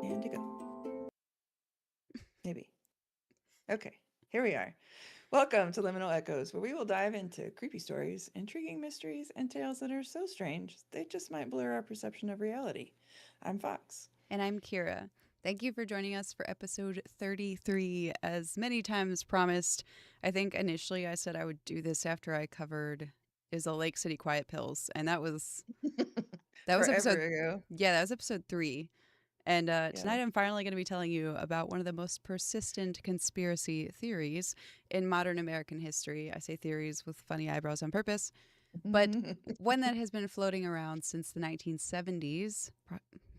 And to go. Maybe. Okay, here we are. Welcome to Liminal Echoes, where we will dive into creepy stories, intriguing mysteries, and tales that are so strange they just might blur our perception of reality. I'm Fox. And I'm Kira. Thank you for joining us for episode 33. As many times promised, I think initially I said I would do this after I covered Is a Lake City Quiet Pills, and that was Forever episode ago. yeah, that was episode 3. And Yeah. tonight I'm finally going to be telling you about one of the most persistent conspiracy theories in modern American history. I say theories with funny eyebrows on purpose, but one that has been floating around since the 1970s,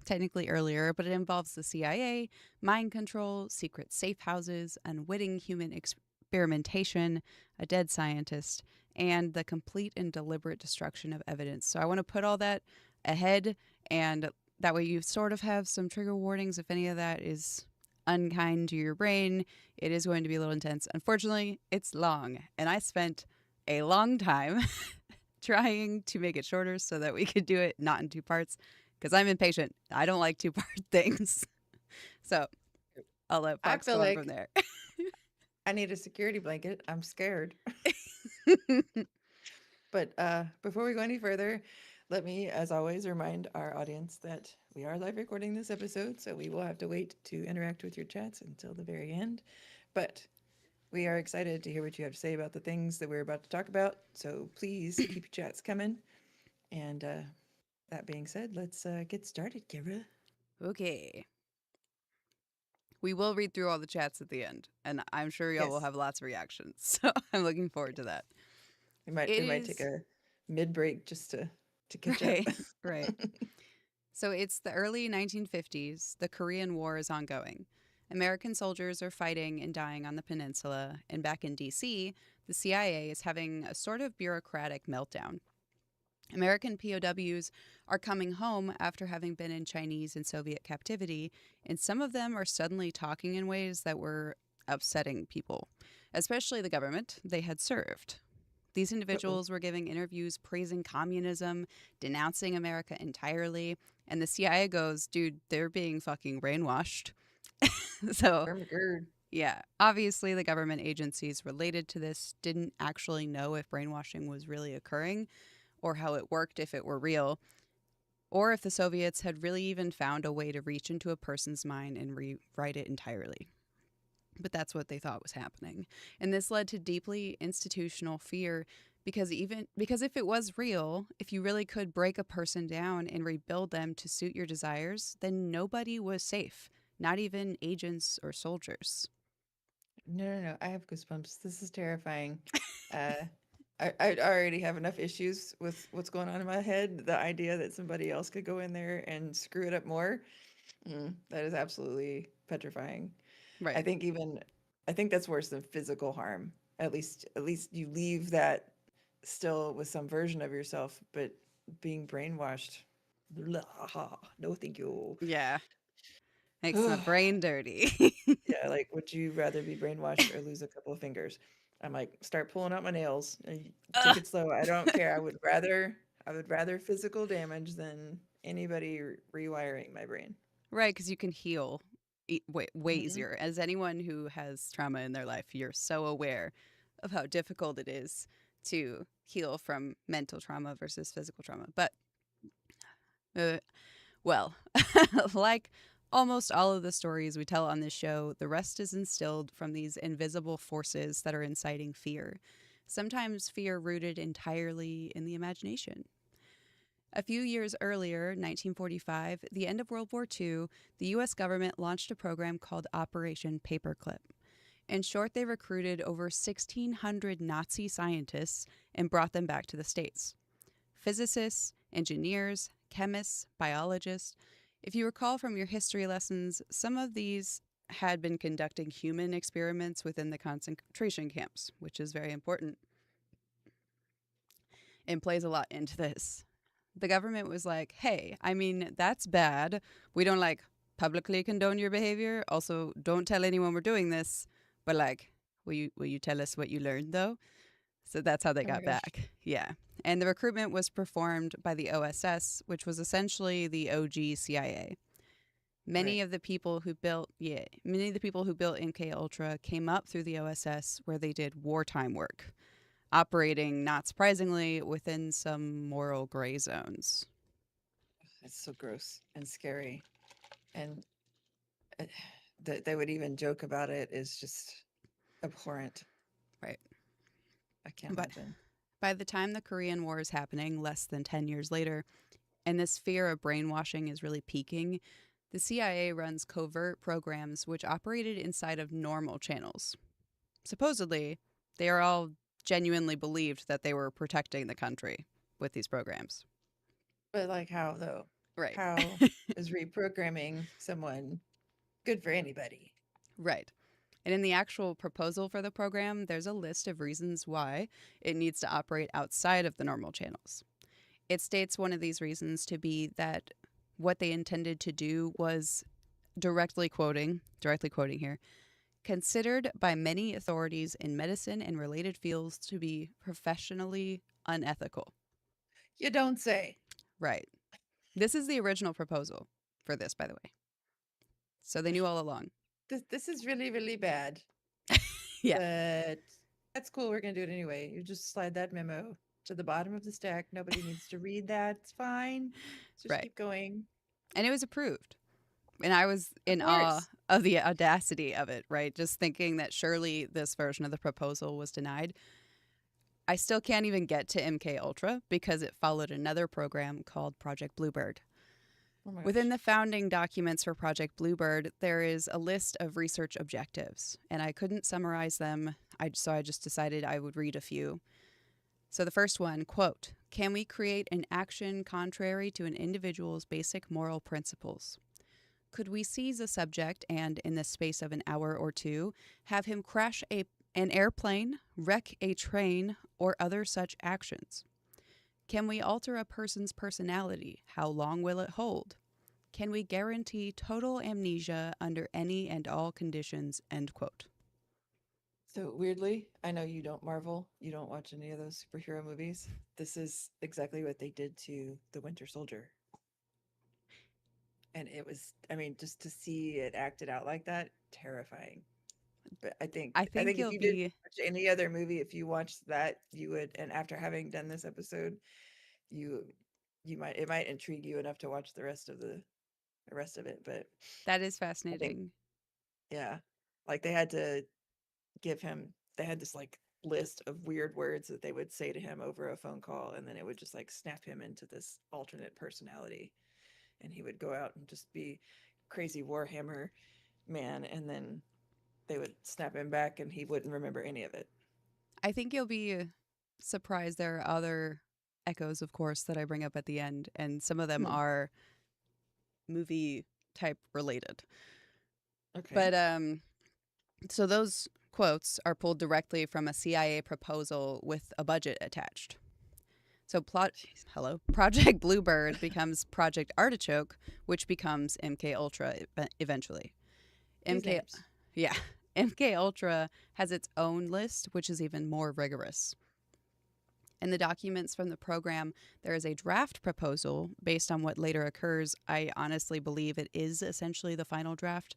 technically earlier, but it involves the CIA, mind control, secret safe houses, unwitting human experimentation, a dead scientist, and the complete and deliberate destruction of evidence. So I want to put all that ahead, and that way you sort of have some trigger warnings if any of that is unkind to your brain. It is going to be a little intense. Unfortunately, it's long, and I spent a long time trying to make it shorter so that we could do it not in 2 parts because I'm impatient. I don't like 2 part things. So I'll let I Fox feel go on from like there. I need a security blanket. I'm scared. But before we go any further, let me, as always, remind our audience that we are live recording this episode, so we will have to wait to interact with your chats until the very end. But we are excited to hear what you have to say about the things that we're about to talk about. So please keep your chats coming. And that being said, let's get started, Kira. Okay. We will read through all the chats at the end, and I'm sure y'all will Yes, have lots of reactions. So I'm looking forward to that. we It might take is a mid break just to catch up. right, right. So it's the early 1950s. The Korean War is ongoing. American soldiers are fighting and dying on the peninsula, and back in DC, the CIA is having a sort of bureaucratic meltdown. American POWs are coming home after having been in Chinese and Soviet captivity, and some of them are suddenly talking in ways that were upsetting people, especially the government they had served. These Uh-oh. individuals were giving interviews praising communism, denouncing America entirely, and the CIA goes, dude, they're being fucking brainwashed. So, Perfect. yeah, obviously the government agencies related to this didn't actually know if brainwashing was really occurring or how it worked if it were real, or if the Soviets had really even found a way to reach into a person's mind and rewrite it entirely. But that's what they thought was happening. And this led to deeply institutional fear because if it was real, if you really could break a person down and rebuild them to suit your desires, then nobody was safe, not even agents or soldiers. No. I have goosebumps. This is terrifying. Uh, I already have enough issues with what's going on in my head. The idea that somebody else could go in there and screw it up more, that is absolutely petrifying. I Right. think even I think that's worse than physical harm. At least you leave that still with some version of yourself, but being brainwashed, Blah, no, thank you. Yeah. Makes my Yeah, brain dirty. like, would you rather be brainwashed or lose a couple of fingers? I'm like, start pulling out my nails. Take Ugh. it slow. I don't care. I would rather physical damage than anybody rewiring my brain. Right, because you can heal way Hmm. easier. As anyone who has trauma in their life, you're so aware of how difficult it is to heal from mental trauma versus physical trauma. But, uh, well, like almost all of the stories we tell on this show, the rest is instilled from these invisible forces that are inciting fear. Sometimes fear rooted entirely in the imagination. A few years earlier, 1945, the end of World War II, the US government launched a program called Operation Paperclip. In short, they recruited over 1,600 Nazi scientists and brought them back to the States. Physicists, engineers, chemists, biologists. If you recall from your history lessons, some of these had been conducting human experiments within the concentration camps, which is very important and plays a lot into this. The government was like, hey, I mean, that's bad. We don't like publicly condone your behavior. Also, don't tell anyone we're doing this. But like, will you tell us what you learned though? So that's how they Oh my got gosh. back. Yeah. And the recruitment was performed by the OSS, which was essentially the OG CIA. Right. Many of the people who built MK Ultra came up through the OSS where they did wartime work, operating not surprisingly within some moral gray zones. It's so gross and scary. And uh, that they would even joke about it is just abhorrent. Right. I can't But imagine. by the time the Korean War is happening, less than 10 years later, and this fear of brainwashing is really peaking, the CIA runs covert programs which operated inside of normal channels. Supposedly, they are all genuinely believed that they were protecting the country with these programs. But like how though? Right. How is reprogramming someone good for anybody? Right. And in the actual proposal for the program, there's a list of reasons why it needs to operate outside of the normal channels. It states one of these reasons to be that what they intended to do was directly quoting here, considered by many authorities in medicine and related fields to be professionally unethical. You don't say. Right. This is the original proposal for this, by the way. So they knew all along. This is really, really bad. Yeah, But that's cool. We're gonna do it anyway. You just slide that memo to the bottom of the stack. Nobody needs to read that. It's fine. Let's just right. keep going. And it was approved. And I was Of in awe course. of the audacity of it, right? Just thinking that surely this version of the proposal was denied. I still can't even get to MK Ultra because it followed another program called Project Bluebird. Oh my Within gosh. the founding documents for Project Bluebird, there is a list of research objectives, and I couldn't summarize them, so I just decided I would read a few. So the first one, quote, can we create an action contrary to an individual's basic moral principles? Could we seize a subject and, in the space of an hour or two, have him crash an airplane, wreck a train, or other such actions? Can we alter a person's personality? How long will it hold? Can we guarantee total amnesia under any and all conditions? End quote. So weirdly, I know you don't Marvel, you don't watch any of those superhero movies. This is exactly what they did to the Winter Soldier. And it was, I mean, just to see it acted out like that, terrifying. But I I think think if you'll you did be, watch any other movie, if you watched that, you would, and after having done this episode, you you might it might intrigue you enough to watch the rest of it. But that is I think, fascinating. yeah, like they had to give him they had this like list of weird words that they would say to him over a phone call, and then it would just like snap him into this alternate personality, and he would go out and just be crazy Warhammer man, and then they would snap him back and he wouldn't remember any of it. I think you'll be surprised there are other echoes, of course, that I bring up at the end, and some of them Hmm. are movie type related. Okay. But so those quotes are pulled directly from a CIA proposal with a budget attached. So Jeez. Project Bluebird becomes Project Artichoke, which becomes MK Ultra eventually. These MK names. yeah, MK Ultra has its own list which is even more rigorous. In the documents from the program, there is a draft proposal based on what later occurs. I honestly believe it is essentially the final draft.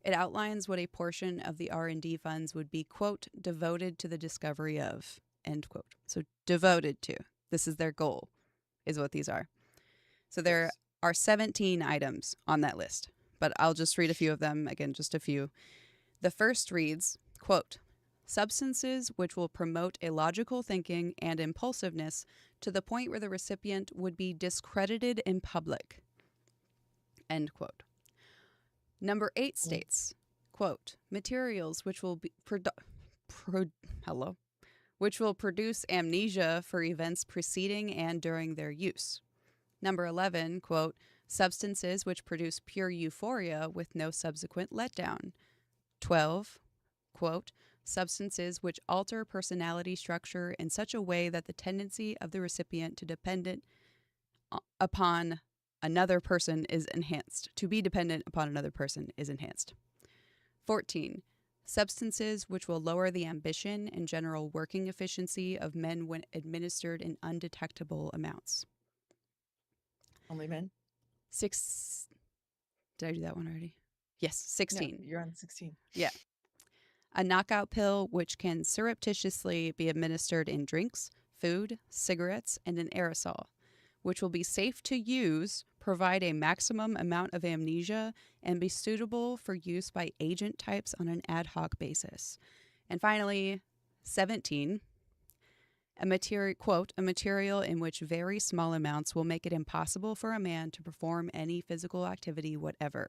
It outlines what a portion of the R&D funds would be, quote, devoted to the discovery of, end quote. So devoted to. This is their goal, is what these are. So there Yes. are 17 items on that list, but I'll just read a few of them. Again, just a few. The first reads, quote, substances which will promote a logical thinking and impulsiveness to the point where the recipient would be discredited in public, end quote. Number 8 Mm. states, quote, materials which will be pro- hello, which will produce amnesia for events preceding and during their use. Number 11, quote, substances which produce pure euphoria with no subsequent letdown. 12, quote, substances which alter personality structure in such a way that the tendency of the recipient to dependent upon another person is enhanced. To be dependent upon another person is enhanced. 14. Substances which will lower the ambition and general working efficiency of men when administered in undetectable amounts. Only men? Six. Did I do that one already? Yes, No, 16. you're on 16. Yeah. A knockout pill which can surreptitiously be administered in drinks, food, cigarettes, and an aerosol, which will be safe to use, provide a maximum amount of amnesia, and be suitable for use by agent types on an ad hoc basis. And finally, 17, a material, quote, a material in which very small amounts will make it impossible for a man to perform any physical activity whatever,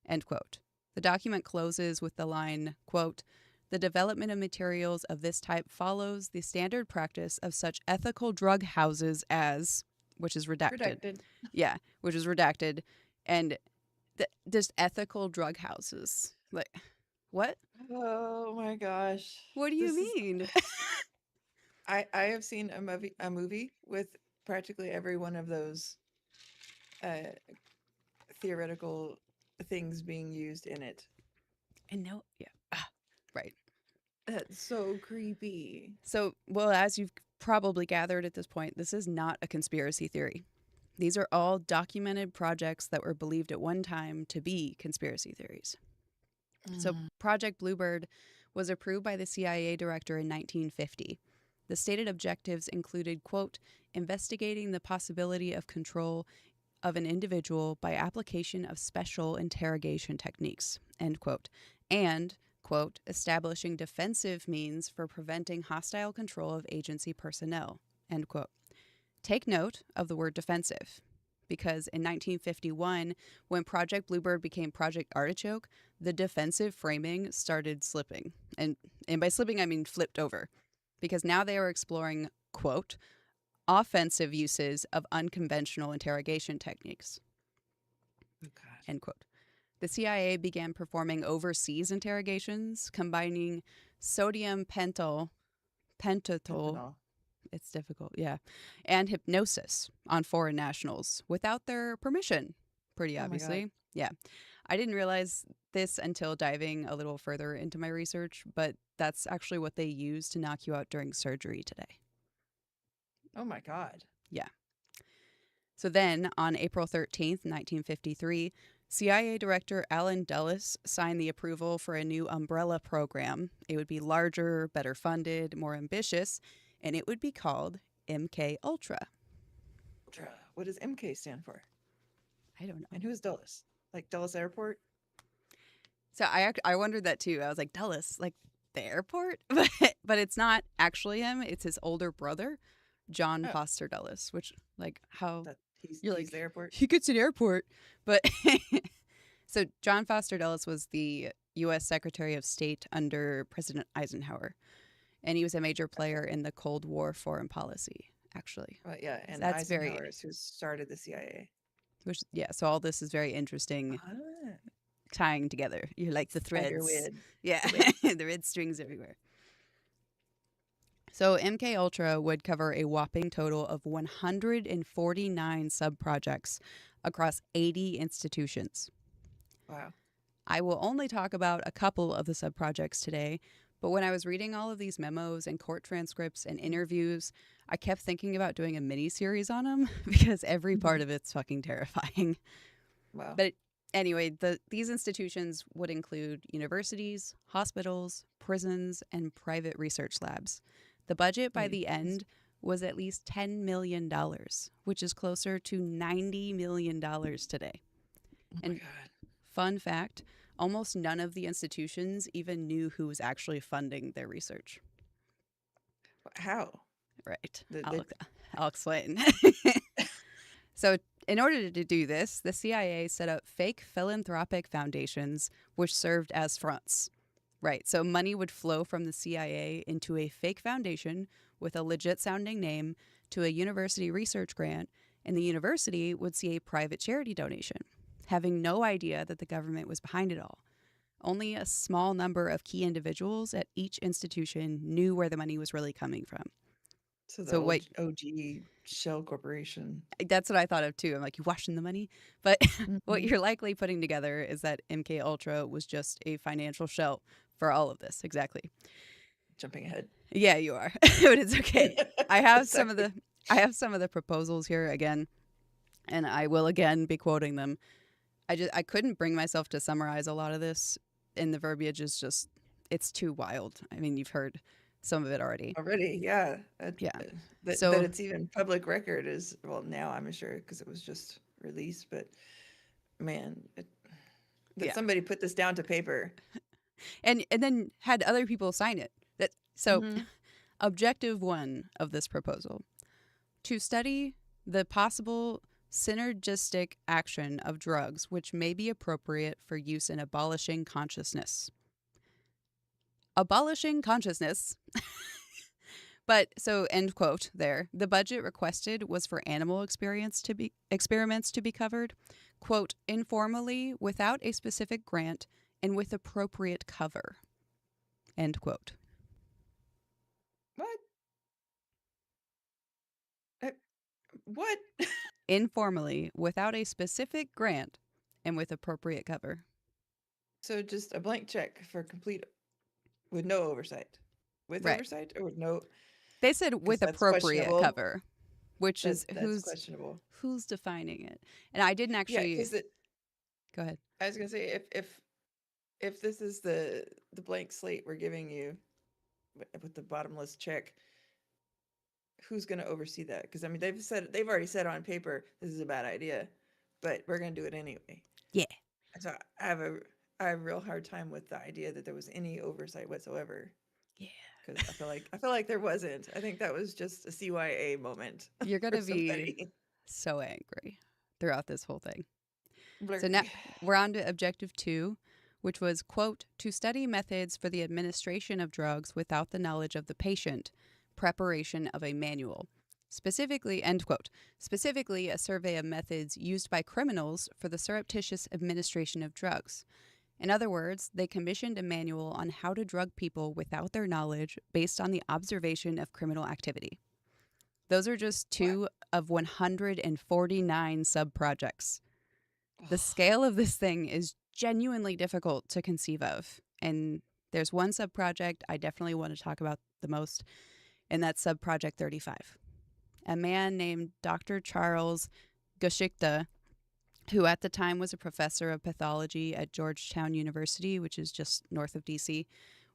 end quote. The document closes with the line, quote, the development of materials of this type follows the standard practice of such ethical drug houses as, which is redacted. Protected. Yeah, which is redacted. And just ethical drug houses. Like, what? Oh my gosh. What do you This is mean? I have seen a movie with practically every one of those uh theoretical things being used in it. And no, yeah, right. That's so creepy. So, well, as you've probably gathered at this point, this is not a conspiracy theory. These are all documented projects that were believed at one time to be conspiracy theories. So, Mm. Project Bluebird was approved by the CIA director in 1950. The stated objectives included, quote, investigating the possibility of control of an individual by application of special interrogation techniques, end quote, and, quote, establishing defensive means for preventing hostile control of agency personnel, end quote. Take note of the word defensive, because in 1951, when Project Bluebird became Project Artichoke, the defensive framing started slipping. And by slipping, I mean flipped over, because now they are exploring, quote, offensive uses of unconventional interrogation techniques, Oh God. end quote. The CIA began performing overseas interrogations, combining sodium pentothal, Fentanyl. it's difficult, yeah, and hypnosis on foreign nationals without their permission, pretty Oh my God. obviously. Yeah. I didn't realize this until diving a little further into my research, but that's actually what they use to knock you out during surgery today. Oh my God. Yeah. So then, on April 13th, 1953, CIA Director Allen Dulles signed the approval for a new umbrella program. It would be larger, better funded, more ambitious, and it would be called MK Ultra. Ultra. What does MK stand for? I don't know. And who is Dulles? Like Dulles Airport? So I wondered that too. I was like, Dulles, like the airport? But it's not actually him. It's his older brother, John Oh, Foster Dulles, which, like, how that he's you're he's like, the airport. he gets an airport. But so John Foster Dulles was the U.S. Secretary of State under President Eisenhower, and he was a major Gotcha. player in the Cold War foreign policy, actually. Well, yeah, and That's very, Eisenhower is who started the CIA. which, yeah, so all this is very interesting Ah, tying together. You're like the threads. spiderweb. Yeah, The web. the red strings everywhere. So MK Ultra would cover a whopping total of 149 sub-projects across 80 institutions. Wow. I will only talk about a couple of the sub-projects today, but when I was reading all of these memos and court transcripts and interviews, I kept thinking about doing a mini series on them because every part Mhm. of it's fucking terrifying. Wow. But anyway, these institutions would include universities, hospitals, prisons, and private research labs. The budget by Wait, the end was at least $10 million, which is closer to $90 million today. oh my And God. fun fact, almost none of the institutions even knew who was actually funding their research. How? Right. The I'll explain. So, in order to do this, the CIA set up fake philanthropic foundations which served as fronts. Right. So, money would flow from the CIA into a fake foundation with a legit sounding name to a university research grant, and the university would see a private charity donation, having no idea that the government was behind it all. Only a small number of key individuals at each institution knew where the money was really coming from. so the So, old what OG Shell Corporation. that's what I thought of too. I'm like, you washing the money? But what Mhm. you're likely putting together is that MK Ultra was just a financial shell for all of this. Exactly. Jumping ahead. Yeah, you are. But it's okay. I have some of Sorry. the I have some of the proposals here again, and I will again be quoting them. I couldn't bring myself to summarize a lot of this, and the verbiage is just it's too wild. I mean, you've heard some of it already. Already, yeah. Yeah. That So it's even public record is, well, now I'm sure because it was just released, but man, that yeah. somebody put this down to paper. And then had other people sign it. That so Hmm. objective 1 of this proposal to study the possible synergistic action of drugs which may be appropriate for use in abolishing consciousness. Abolishing consciousness. But so end quote there. The budget requested was for animal experiments to be covered, quote, informally without a specific grant and with appropriate cover. End quote. What? Uh, What? Informally without a specific grant and with appropriate cover. So just a blank check for complete with no oversight. With Right. oversight or with no? They said Because with that's appropriate questionable. cover, which is That's questionable. who's defining it. And I didn't Yeah, actually because go ahead. I was gonna say if this is the blank slate we're giving you with the bottomless check, who's going to oversee that? Because I mean, they've already said on paper this is a bad idea, but we're going to do it anyway. Yeah. So I have a real hard time with the idea that there was any oversight whatsoever. Yeah. Because I feel like there wasn't. I think that was just a CYA moment You're going for to be somebody. so angry throughout this whole thing. So now Blurg. we're on to objective 2, which was, quote, to study methods for the administration of drugs without the knowledge of the patient, preparation of a manual. Specifically, end quote, specifically a survey of methods used by criminals for the surreptitious administration of drugs. In other words, they commissioned a manual on how to drug people without their knowledge based on the observation of criminal activity. Those are just What? 2 of 149 sub projects. The scale of this thing is genuinely difficult to conceive of. And there's one sub project I definitely want to talk about the most, and that's sub project 35. A man named Dr. Charles Geschichte, who at the time was a professor of pathology at Georgetown University, which is just north of DC,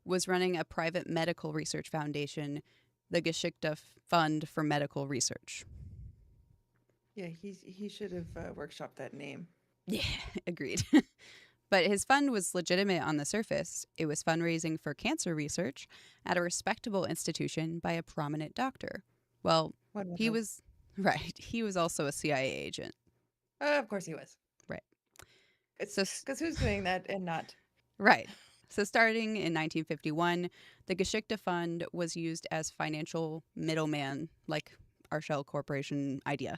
was running a private medical research foundation, the Geschichte Fund for Medical Research. Yeah, he should have workshopped that name. Yeah, agreed. But his fund was legitimate on the surface. It was fundraising for cancer research at a respectable institution by a prominent doctor. Well, One would he hope. was right. He was also a CIA agent. Of course he was. Right. It's So because who's doing that and not? right. So starting in 1951, the Geschichte Fund was used as financial middleman, like our Shell Corporation idea,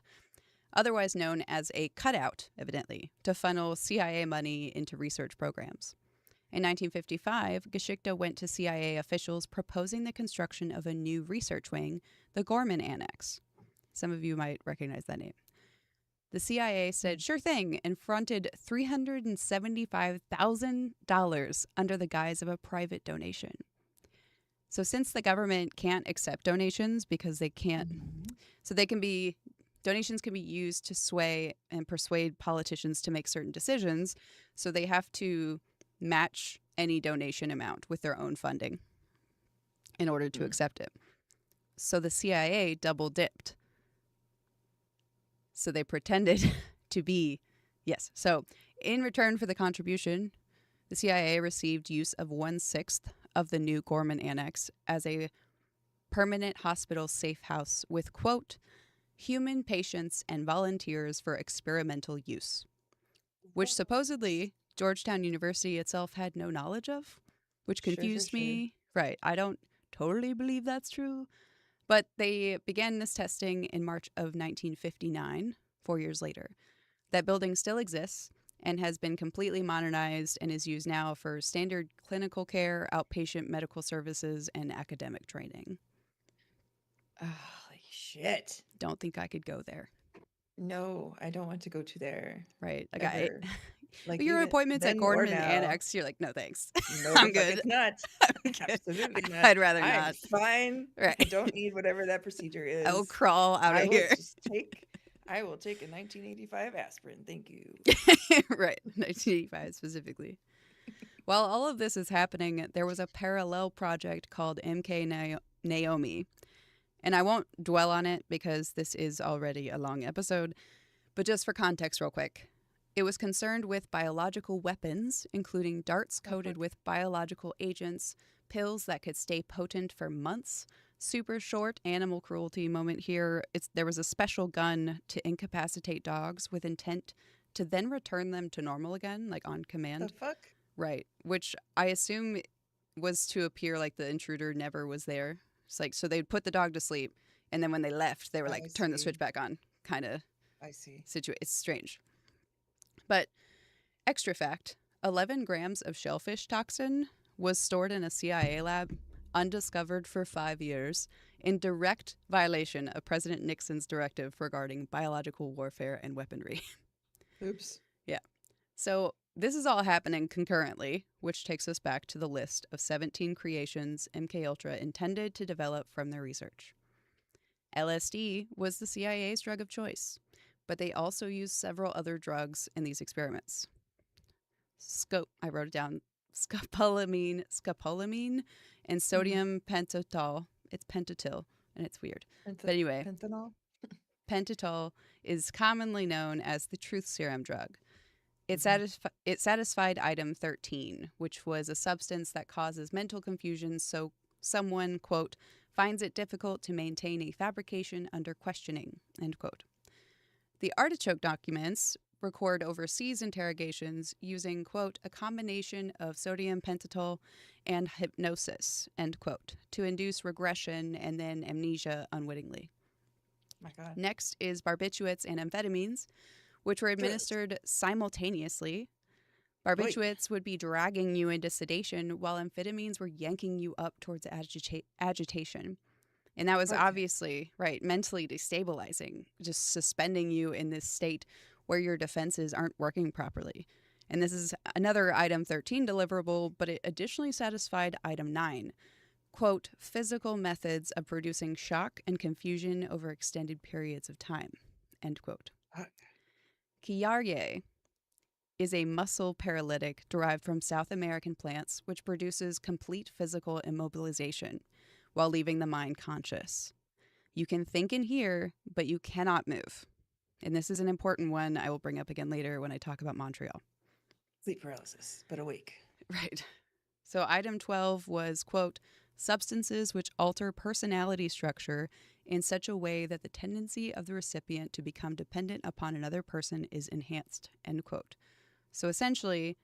otherwise known as a cutout, evidently, to funnel CIA money into research programs. In 1955, Geschichte went to CIA officials proposing the construction of a new research wing, the Gorman Annex. Some of you might recognize that name. The CIA said, Mm. sure thing, and fronted $375,000 under the guise of a private donation. So, since the government can't accept donations because they can't, Mhm. so they can be, donations can be used to sway and persuade politicians to make certain decisions. So, they have to match any donation amount with their own funding in order to Mm. accept it. So, the CIA double dipped. So they pretended to be, yes. So in return for the contribution, the CIA received use of 1/6 of the new Gorman Annex as a permanent hospital safe house with, quote, human patients and volunteers for experimental use, which What? supposedly Georgetown University itself had no knowledge of, which Sure, sure, confused sure. me. Right. I don't totally believe that's true. But they began this testing in March of 1959, 4 years later. That building still exists and has been completely modernized and is used now for standard clinical care, outpatient medical services, and academic training. Holy shit. Don't think I could go there, No, I don't want to go to there right? Like ever. Like your even appointments at then or Gordon now. Annex, you're like, no thanks, No, the I'm fuck good. it's not. I'm good. Absolutely not. I'd rather I'm not. fine. Right. I don't need whatever that procedure I will is. crawl out I of will here. just take I will take a 1985 aspirin. Thank you. Right. 1985 specifically. While all of this is happening, there was a parallel project called Naomi. And I won't dwell on it because this is already a long episode, but just for context, real quick. It was concerned with biological weapons, including darts Oh coated fuck. with biological agents, pills that could stay potent for months. Super short animal cruelty moment here. There was a special gun to incapacitate dogs with intent to then return them to normal again, like on The command. fuck? Right, which I assume was to appear like the intruder never was there. It's like so they'd put the dog to sleep, and then when they left, they were I like turn the switch see. back on, kind of I see. situation. It's strange, but extra fact: 11 grams of shellfish toxin was stored in a CIA lab, undiscovered for 5 years, in direct violation of President Nixon's directive regarding biological warfare and weaponry. Oops. Yeah. So this is all happening concurrently, which takes us back to the list of 17 creations MKUltra intended to develop from their research. LSD was the CIA's drug of choice, but they also used several other drugs in these experiments. I wrote it down, scopolamine, and Mm-hmm. sodium pentothal. It's pentotil, and it's weird. But anyway, Fentanyl? pentothal is commonly known as the truth serum drug. Mm-hmm. It satisfied item 13, which was a substance that causes mental confusion, so someone, quote, finds it difficult to maintain a fabrication under questioning, end quote. The artichoke documents record overseas interrogations using, quote, a combination of sodium pentothal and hypnosis, end quote, to induce regression and then amnesia unwittingly. My God. Next is barbiturates and amphetamines, which were Thrills. administered simultaneously. Wait. Barbiturates would be dragging you into sedation, while amphetamines were yanking you up towards agitation. And that was Okay. obviously, right, mentally destabilizing, just suspending you in this state where your defenses aren't working properly. And this is another item 13 deliverable, but it additionally satisfied item 9. Quote, physical methods of producing shock and confusion over extended periods of time, end quote. Fuck. Kiarye is a muscle paralytic derived from South American plants, which produces complete physical immobilization while leaving the mind conscious. You can think and hear, but you cannot move. And this is an important one I will bring up again later when I talk about Montreal. Sleep paralysis, but awake. Right. So, item 12 was, quote, substances which alter personality structure in such a way that the tendency of the recipient to become dependent upon another person is enhanced, end quote. So, essentially,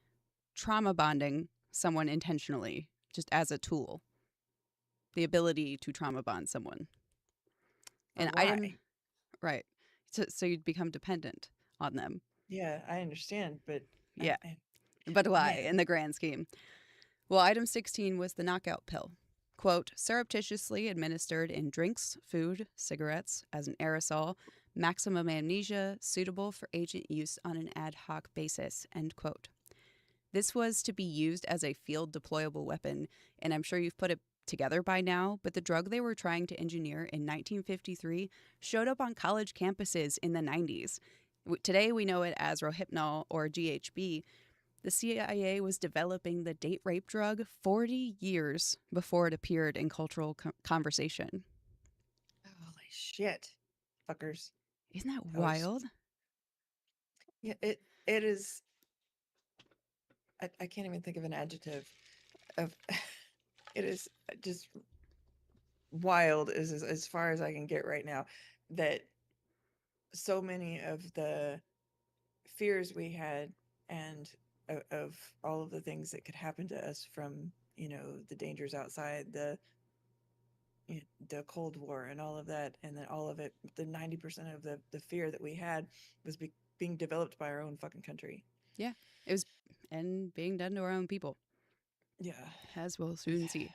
trauma bonding someone intentionally, just as a tool, the ability to trauma bond someone. But And item, why? right. So you'd become dependent on them. Yeah, I understand, but Yeah. I But why man. in the grand scheme? Well, item 16 was the knockout pill. Quote, surreptitiously administered in drinks, food, cigarettes, as an aerosol, maximum amnesia, suitable for agent use on an ad hoc basis, end quote. This was to be used as a field deployable weapon, and I'm sure you've put it together by now, but the drug they were trying to engineer in 1953 showed up on college campuses in the 90s. Today we know it as Rohypnol or GHB. The CIA was developing the date rape drug 40 years before it appeared in cultural conversation. Holy shit, fuckers! Isn't that I was wild? yeah. It is. I can't even think of an adjective of. It is just wild as far as I can get right now. That so many of the fears we had and of all of the things that could happen to us from the dangers outside the Cold War and all of that, and then all of it, the 90% of the fear that we had was being developed by our own fucking country. Yeah, it was, and being done to our own people, Yeah. as we'll soon see.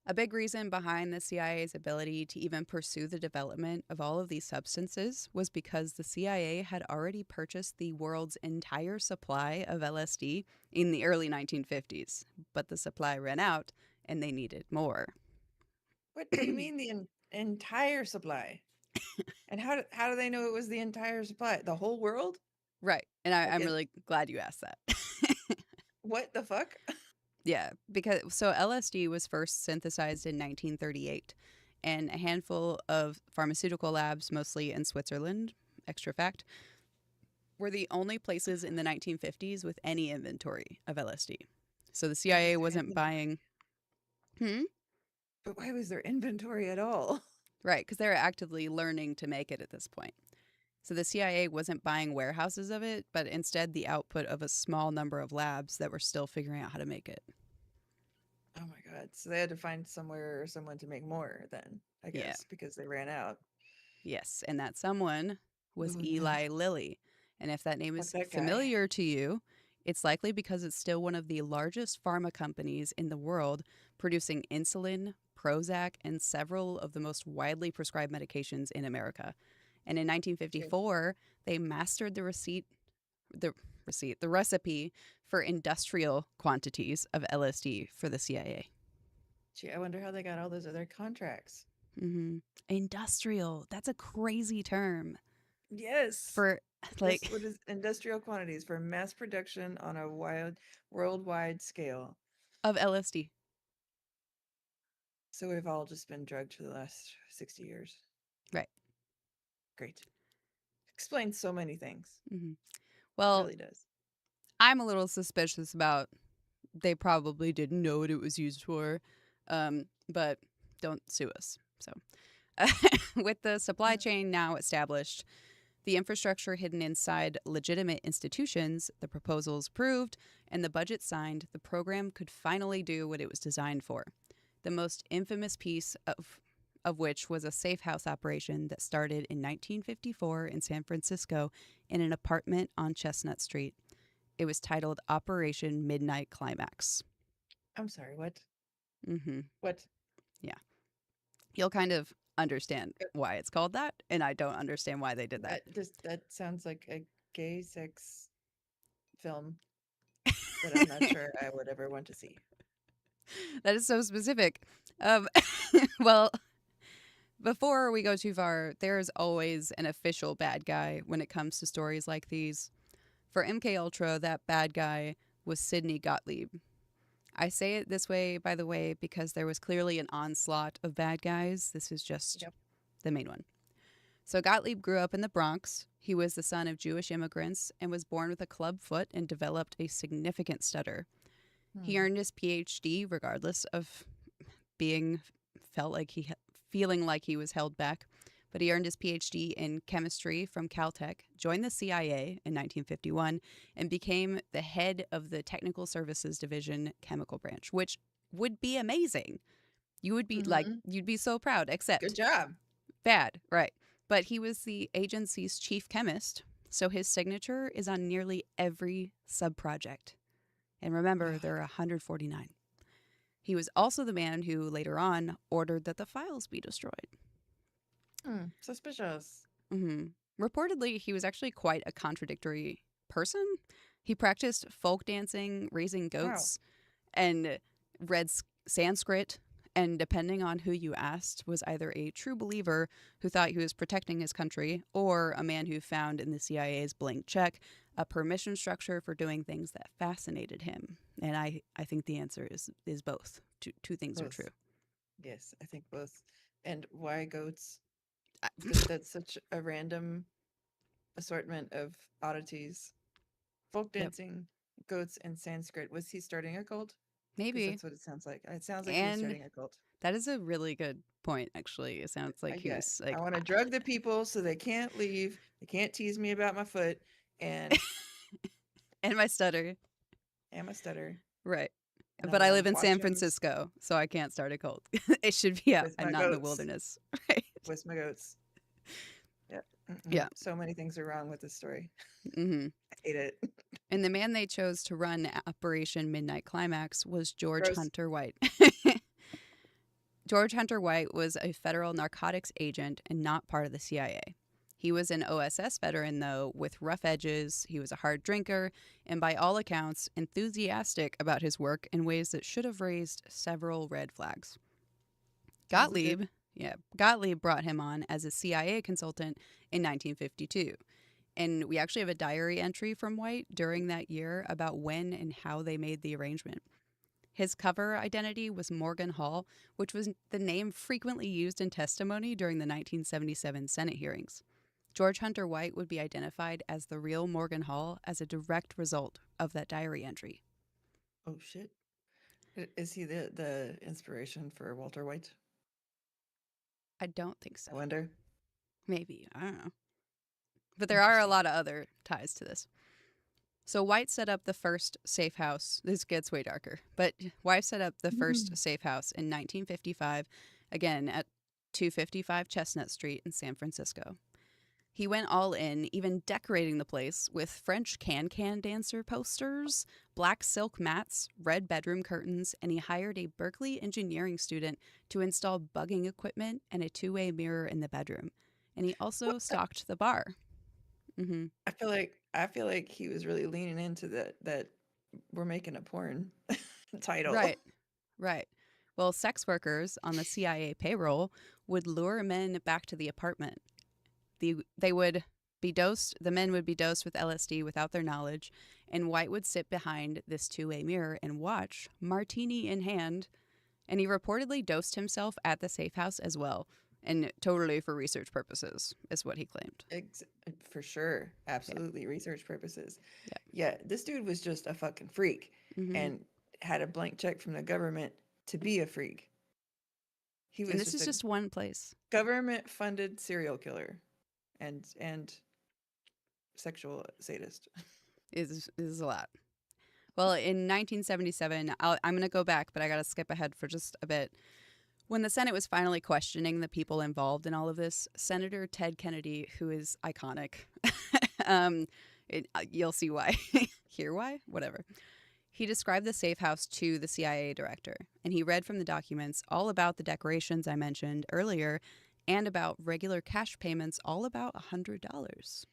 A big reason behind the CIA's ability to even pursue the development of all of these substances was because the CIA had already purchased the world's entire supply of LSD in the early 1950s, but the supply ran out and they needed more. What do you mean the entire supply? And how do they know it was the entire supply? The whole world? Right. And Like I'm it? really glad you asked that. What the fuck? Yeah, because so LSD was first synthesized in 1938, and a handful of pharmaceutical labs, mostly in Switzerland, extra fact, were the only places in the 1950s with any inventory of LSD. So the Why was CIA there wasn't inventory? buying, hmm? But why was there inventory at all? Right, because they were actively learning to make it at this point. So the CIA wasn't buying warehouses of it, but instead the output of a small number of labs that were still figuring out how to make it. Oh my god. So they had to find somewhere or someone to make more then, I Yeah. guess, because they ran out. Yes, and that someone was Oh no. Eli Lilly. And if that name Fuck is that guy. familiar to you, it's likely because it's still one of the largest pharma companies in the world, producing insulin, Prozac, and several of the most widely prescribed medications in America. And in Gee, 1954, they mastered the recipe for industrial quantities of LSD for the CIA. I wonder how they got all those other contracts. Hmm. Industrial, that's a crazy term Yes. for like What is industrial quantities for mass production on a wide worldwide scale? of LSD. So we've all just been drugged for the last 60 years. Right. Great. Explains so many things. Hmm. It Well, really does. I'm a little suspicious about they probably didn't know what it was used for, but don't sue us. So, with the supply chain now established, the infrastructure hidden inside legitimate institutions, the proposals approved, and the budget signed, the program could finally do what it was designed for. The most infamous piece of which was a safe house operation that started in 1954 in San Francisco in an apartment on Chestnut Street. It was titled Operation Midnight Climax. I'm sorry, what? Hmm. What? Yeah. You'll kind of understand why it's called that, and I don't understand why they did that. That sounds like a gay sex film that I'm not sure I would ever want to see. That is so specific. Um, well, before we go too far, there is always an official bad guy when it comes to stories like these. For MK Ultra, that bad guy was Sidney Gottlieb. I say it this way, by the way, because there was clearly an onslaught of bad guys. This is just Yep. the main one. So Gottlieb grew up in the Bronx. He was the son of Jewish immigrants and was born with a club foot and developed a significant stutter. He Hmm. earned his PhD regardless of being felt like he feeling like he was held back. But he earned his PhD in chemistry from Caltech, joined the CIA in 1951, and became the head of the Technical Services Division Chemical Branch, which would be amazing. You would be like, Mm-hmm. you'd be so proud, Good except job. bad, right? But he was the agency's chief chemist, so his signature is on nearly every subproject. And remember, there are 149. He was also the man who later on ordered that the files be destroyed. Suspicious. hmm Reportedly, he was actually quite a contradictory person. He practiced folk dancing, raising Wow. goats, and read Sanskrit. And depending on who you asked, was either a true believer who thought he was protecting his country, or a man who found in the CIA's blank check a permission structure for doing things that fascinated him. And I think the answer is both. Two things are true. Both. Yes, I think both. And why goats? I- That's such a random assortment of oddities. Folk yep, dancing, goats, and Sanskrit. Was he starting a cult? Because maybe. that's what it sounds like. It sounds like he was And starting a cult. that is a really good point, actually. It sounds like he Yeah, was I like, want to drug the people so they can't leave. They can't tease me about my foot and and my stutter. and my stutter. Right. And I But I want live to in watch San him Francisco, so I can't start a cult. It should be out with and my not in the goats. wilderness. Right. With my goats. Yep. Yeah. So many things are wrong with this story. hmm I hate it. And the man they chose to run Operation Midnight Climax was George Gross. Hunter White. George Hunter White was a federal narcotics agent and not part of the CIA. He was an OSS veteran, though, with rough edges. He was a hard drinker, and by all accounts, enthusiastic about his work in ways that should have raised several red flags. Sounds legit. Gottlieb brought him on as a CIA consultant in 1952. And we actually have a diary entry from White during that year about when and how they made the arrangement. His cover identity was Morgan Hall, which was the name frequently used in testimony during the 1977 Senate hearings. George Hunter White would be identified as the real Morgan Hall as a direct result of that diary entry. Oh shit. Is he the inspiration for Walter White? I don't think so. I wonder. Maybe. I don't know. But there are a Interesting. lot of other ties to this. So White set up the first safe house. This gets way darker, but White set up the first safe house in 1955, again at 255 Chestnut Street in San Francisco. He went all in, even decorating the place with French can-can dancer posters, black silk mats, red bedroom curtains, and he hired a Berkeley engineering student to install bugging equipment and a two-way mirror in the bedroom. And he also stocked the bar. hmm I feel like he was really leaning into that we're making a porn title. Right. Right. Well, sex workers on the CIA payroll would lure men back to the apartment. They would be dosed, the men would be dosed with LSD without their knowledge, and White would sit behind this two-way mirror and watch, martini in hand, and he reportedly dosed himself at the safe house as well, and totally for research purposes, is what he claimed. Ex- for sure. Yeah. Absolutely. Research purposes. Yeah. Yeah, this dude was just a fucking freak hmm and had a blank check from the government to be a freak. He And was this just is a just one place. government funded serial killer and sexual sadist. Is a lot. Well, in 1977, I'm going to go back, but I got to skip ahead for just a bit. When the Senate was finally questioning the people involved in all of this, Senator Ted Kennedy, who is iconic, um, you'll see why, hear why, whatever. He described the safe house to the CIA director, and he read from the documents all about the decorations I mentioned earlier and about regular cash payments, all about $100.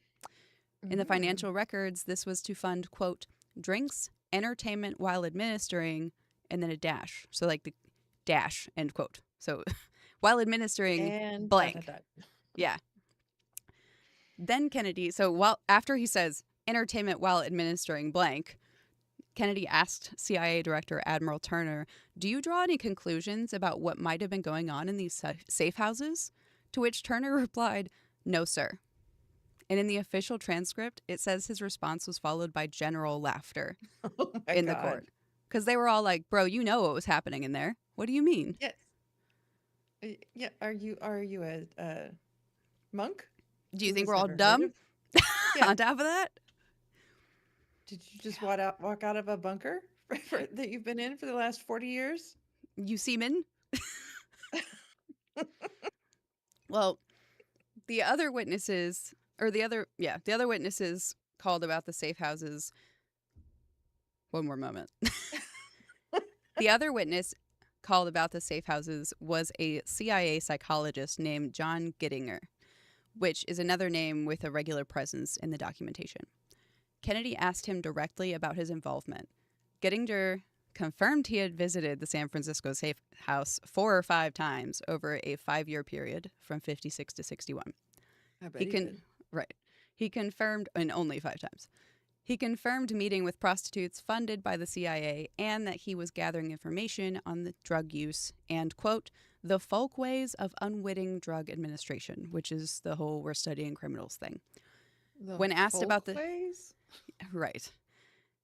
In the Mm. financial records, this was to fund, quote, drinks, entertainment while administering, and then a dash. So, like the dash, end quote. So, while administering And dot dot blank. dot. Yeah. Then Kennedy, so while after he says entertainment while administering blank, Kennedy asked CIA Director Admiral Turner, "Do you draw any conclusions about what might have been going on in these safe houses?" To which Turner replied, "No, sir." And in the official transcript, it says his response was followed by general laughter Oh my in the god. court. Because they were all like, bro, you know what was happening in there. What do you mean? Yes. Yeah. Are you a monk? Do you Who think has we're all never heard dumb of? Yeah. on top of that? Did you just walk out of a bunker that you've been in for the last 40 years? You seamen? Well, the other witnesses, or the other witnesses called about the safe houses one more moment. The other witness called about the safe houses was a CIA psychologist named John Gittinger, which is another name with a regular presence in the documentation. Kennedy asked him directly about his involvement. Gittinger confirmed he had visited the San Francisco safe house 4 or 5 times over a 5-year period from 56 to 61. I bet He he can did. right. He confirmed and only 5 times. He confirmed meeting with prostitutes funded by the CIA and that he was gathering information on the drug use and, quote, the folkways of unwitting drug administration, which is the whole we're studying criminals thing. The When asked about the folkways? right.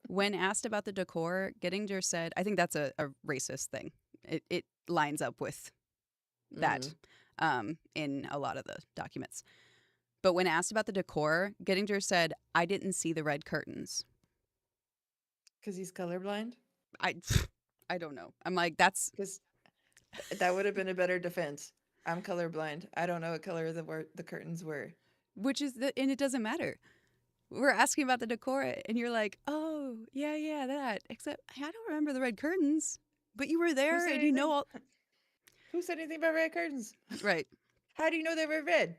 When asked about the decor, Gettinger said, I think that's a racist thing. It lines up with that Mm. in a lot of the documents. But when asked about the decor, Gettinger said, I didn't see the red curtains. Because he's colorblind? I I don't know. I'm like, that's Because that would have been a better defense. I'm colorblind. I don't know what color the curtains were. which is the and it doesn't matter. We're asking about the decor and you're like, oh, yeah, yeah, that. Except I don't remember the red curtains. But you were Who there said and you know anything? all Who said anything about red curtains? right. How do you know they were red?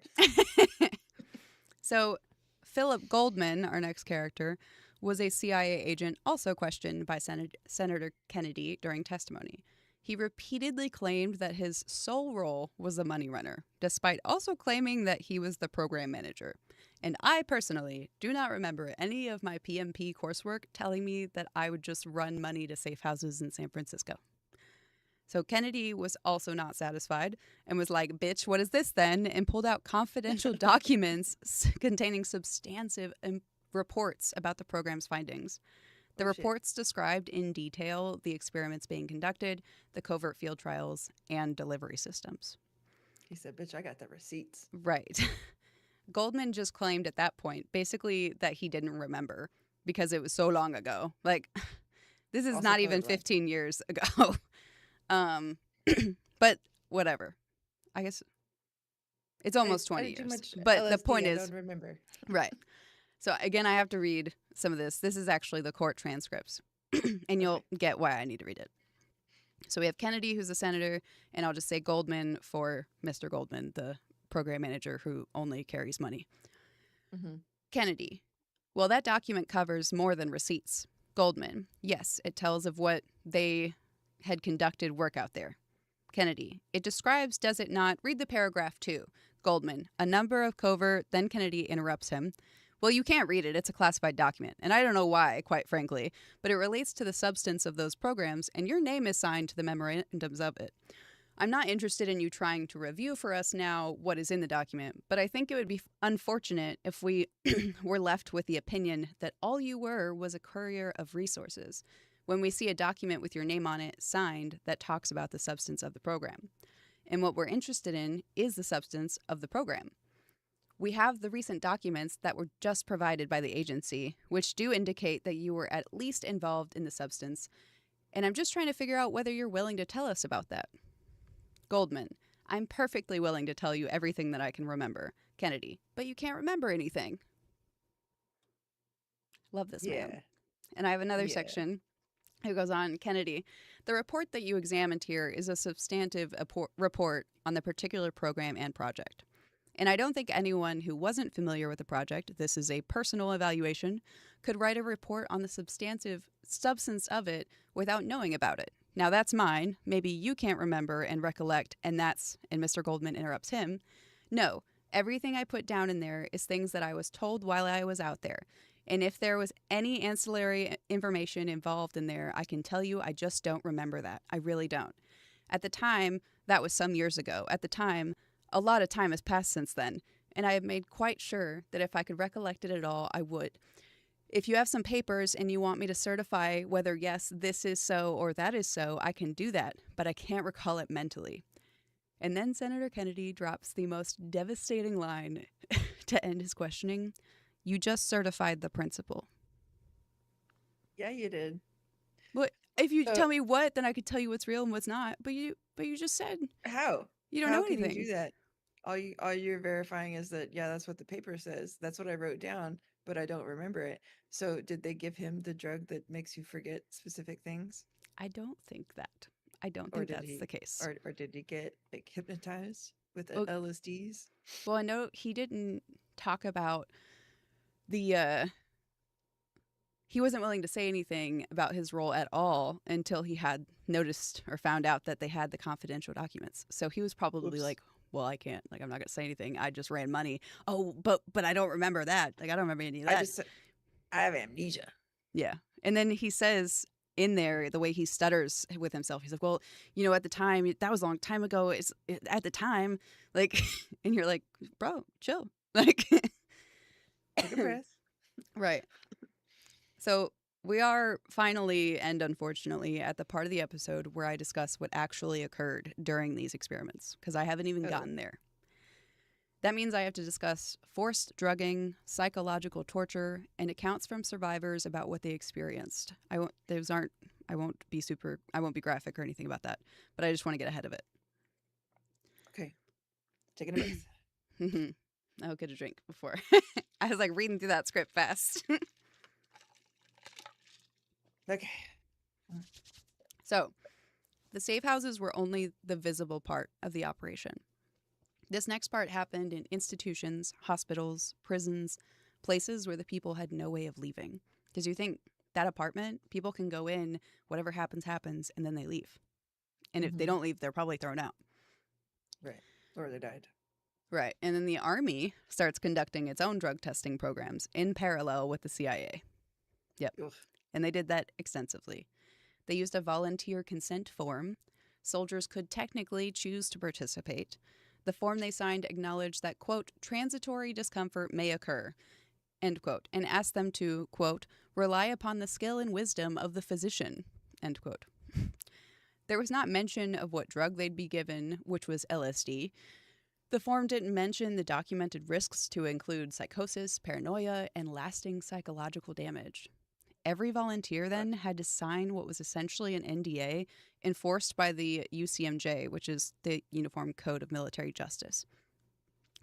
So, Philip Goldman, our next character, was a CIA agent also questioned by Senator Kennedy during testimony. He repeatedly claimed that his sole role was the money runner, despite also claiming that he was the program manager. And I personally do not remember any of my PMP coursework telling me that I would just run money to safe houses in San Francisco. So Kennedy was also not satisfied and was like, bitch, what is this then? And pulled out confidential documents containing substantive reports about the program's findings. The Oh shit. reports described in detail the experiments being conducted, the covert field trials, and delivery systems. He said, bitch, I got the receipts. Right. Goldman just claimed at that point, basically, that he didn't remember because it was so long ago. Like, this is Also not even colorblind. 15 years ago. Um, but whatever. I guess it's almost I 20 did too years. much But the LSD. point I is, don't remember. right. So again, I have to read some of this. This is actually the court transcripts, and Okay. you'll get why I need to read it. So we have Kennedy, who's a senator, and I'll just say Goldman for Mr. Goldman, the program manager who only carries money. Mm-hmm. Kennedy. Well, that document covers more than receipts. Goldman. Yes, it tells of what they had conducted work out there. Kennedy. It describes, does it not? Read the paragraph too. Goldman. A number of covert. Then Kennedy interrupts him. Well, you can't read it. It's a classified document. And I don't know why, quite frankly, but it relates to the substance of those programs, and your name is signed to the memorandums of it. I'm not interested in you trying to review for us now what is in the document, but I think it would be unfortunate if we were left with the opinion that all you were was a courier of resources when we see a document with your name on it signed that talks about the substance of the program. And what we're interested in is the substance of the program. We have the recent documents that were just provided by the agency, which do indicate that you were at least involved in the substance, and I'm just trying to figure out whether you're willing to tell us about that. Goldman. I'm perfectly willing to tell you everything that I can remember. Kennedy. But you can't remember anything. Love this man. Yeah. And I have another Yeah. section who goes on. Kennedy. The report that you examined here is a substantive report on the particular program and project. And I don't think anyone who wasn't familiar with the project, this is a personal evaluation, could write a report on the substantive substance of it without knowing about it. Now that's mine. Maybe you can't remember and recollect, and Mr. Goldman interrupts him. No, everything I put down in there is things that I was told while I was out there. And if there was any ancillary information involved in there, I can tell you I just don't remember that. I really don't. At the time, that was some years ago. At the time, a lot of time has passed since then, and I have made quite sure that if I could recollect it at all, I would. If you have some papers and you want me to certify whether, yes, this is so or that is so, I can do that, but I can't recall it mentally. And then Senator Kennedy drops the most devastating line to end his questioning. You just certified the principle. Yeah, you did. Well, if you So tell me what, then I could tell you what's real and what's not. But you just said how? you don't How know can you do anything. that? All you're verifying is that yeah, that's what the paper says. That's what I wrote down. but I don't remember it. So did they give him the drug that makes you forget specific things? I don't think that. I don't Or think did that's the he case. or did he get like hypnotized with Well, LSDs? well, I know he didn't talk about the he wasn't willing to say anything about his role at all until he had noticed or found out that they had the confidential documents. So he was probably Oops. like, well, I can't, like, I'm not going to say anything. I just ran money. Oh, but I don't remember that. Like, I don't remember any of I that. just I have amnesia. Yeah. And then he says in there, the way he stutters with himself, he's like, well, at the time, that was a long time ago. At the time, like, and you're like, bro, chill. Like, Take a breath. right. So we are finally and unfortunately at the part of the episode where I discuss what actually occurred during these experiments, because I haven't even Oh, gotten there. That means I have to discuss forced drugging, psychological torture, and accounts from survivors about what they experienced. I won't be graphic or anything about that, but I just want to get ahead of okay. Taking a breath. it. I'll get a drink before. I was like reading through that script fast. Okay. So, the safe houses were only the visible part of the operation. This next part happened in institutions, hospitals, prisons, places where the people had no way of leaving. Because you think that apartment, people can go in, whatever happens, happens, and then they leave. And if they Mm-hmm. don't leave, they're probably thrown out. Right. Or they died. Right. And then the army starts conducting its own drug testing programs in parallel with the CIA. Yep. Oof. And they did that extensively. They used a volunteer consent form. Soldiers could technically choose to participate. The form they signed acknowledged that, quote, transitory discomfort may occur, end quote, and asked them to, quote, rely upon the skill and wisdom of the physician, end quote. There was not mention of what drug they'd be given, which was LSD. The form didn't mention the documented risks to include psychosis, paranoia, and lasting psychological damage. Every volunteer Fuck. then had to sign what was essentially an NDA enforced by the UCMJ, which is the Uniform Code of Military Justice.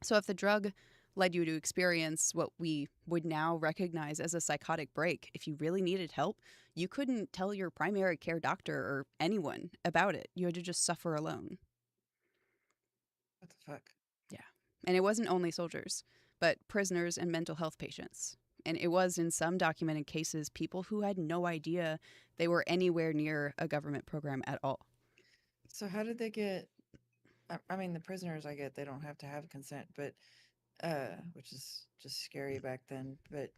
So if the drug led you to experience what we would now recognize as a psychotic break, if you really needed help, you couldn't tell your primary care doctor or anyone about it. You had to just suffer alone. What the fuck? Yeah. And it wasn't only soldiers, but prisoners and mental health patients. And it was, in some documented cases, people who had no idea they were anywhere near a government program at all. So how did they get I mean the prisoners I get they don't have to have consent, but which is just scary back then, but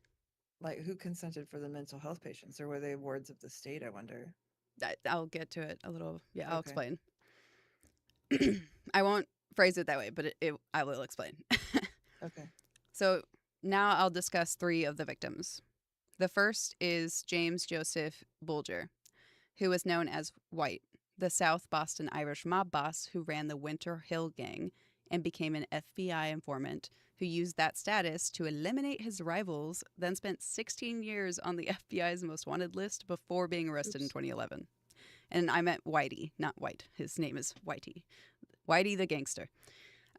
like who consented for the mental health patients or were they wards of the state, I wonder? I'll get to it a little. Yeah, I'll Okay. explain. I won't phrase it that way, but I will explain. Okay. So now I'll discuss three of the victims. The first is James Joseph Bulger, who was known as White, the South Boston Irish mob boss who ran the Winter Hill Gang and became an FBI informant who used that status to eliminate his rivals, then spent 16 years on the FBI's most wanted list before being arrested in Oops. 2011. And I meant Whitey, not White. His name is Whitey. Whitey the gangster.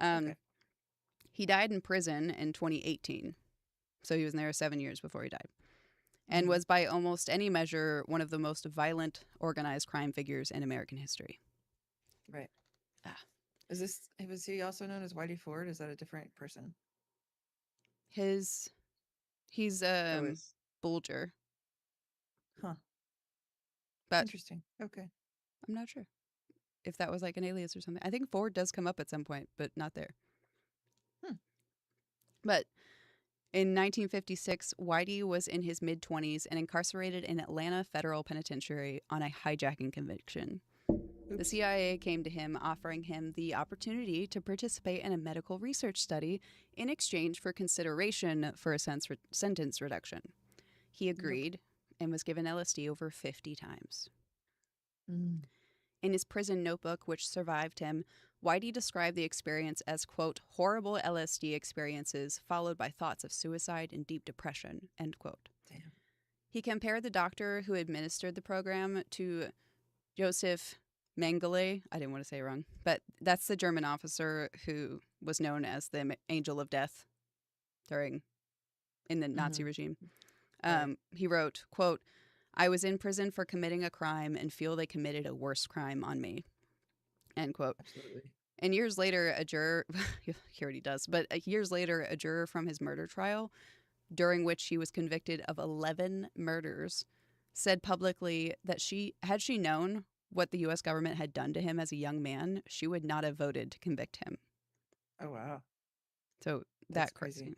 Okay. He died in prison in 2018. So he was in there 7 years before he died. And Mm-hmm. was by almost any measure one of the most violent organized crime figures in American history. Right. Ah. Is this was he also known as Whitey Ford? Is that a different person? He's Oh, is Bulger, huh. but Interesting. Okay. I'm not sure if that was like an alias or something. I think Ford does come up at some point, but not there. Hmm. But in 1956, Whitey was in his mid 20s and incarcerated in Atlanta Federal Penitentiary on a hijacking conviction. The Oops. CIA came to him offering him the opportunity to participate in a medical research study in exchange for consideration for a sentence reduction. He Nope. agreed and was given LSD over 50 times. Mm. In his prison notebook, which survived him, Whitey described the experience as, quote, horrible LSD experiences followed by thoughts of suicide and deep depression, end quote. Damn. He compared the doctor who administered the program to Joseph Mengele. I didn't want to say it wrong, but that's the German officer who was known as the Angel of Death during in the Nazi Mm-hmm. regime. Right. He wrote, quote, I was in prison for committing a crime and feel they committed a worse crime on me, end quote. Absolutely. And years later, a juror, he already does, but years later, a juror from his murder trial, during which he was convicted of 11 murders, said publicly that had she known what the US government had done to him as a young man, she would not have voted to convict him. Oh wow, So that's that crazy. crazy.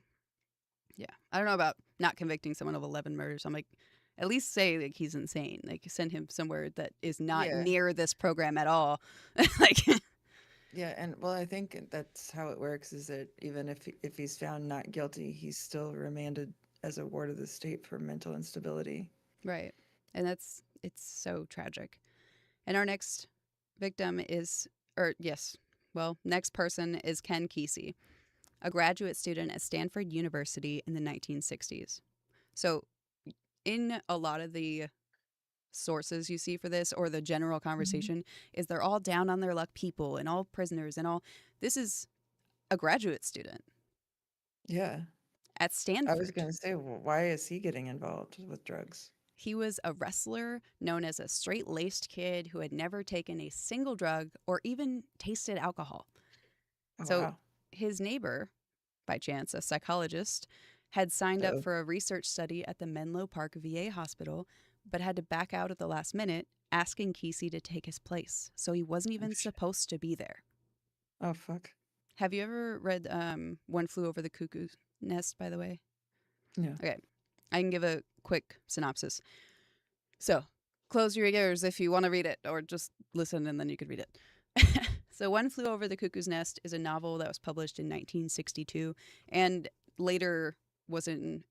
Yeah. I don't know about not convicting someone of 11 murders. I'm like, at least say like he's insane. Like send him somewhere that is not Yeah. near this program at all. Like Yeah, and well, I think that's how it works. Is that even if he's found not guilty, he's still remanded as a ward of the state for mental instability. right. And it's so tragic. And our next victim is or yes, well, next person is Ken Kesey, a graduate student at Stanford University in the 1960s. So, in a lot of the sources you see for this or the general Mhm. conversation is they're all down on their luck people and all prisoners and all this is a graduate student Yeah, at I was Stanford. gonna say, why is he getting involved with drugs? He was a wrestler known as a straight-laced kid who had never taken a single drug or even tasted alcohol. Oh So wow. his neighbor, by chance, a psychologist, had signed up Oh, for a research study at the Menlo Park VA hospital, but had to back out at the last minute, asking Kesey to take his place. So he wasn't oh even shit. supposed to be there. Oh fuck. Have you ever read One Flew Over the Cuckoo's Nest, by the way? Yeah. Okay. I can give a quick synopsis. So close your ears if you want to read it, or just listen and then you could read it. So, One Flew Over the Cuckoo's Nest is a novel that was published in 1962 and later was an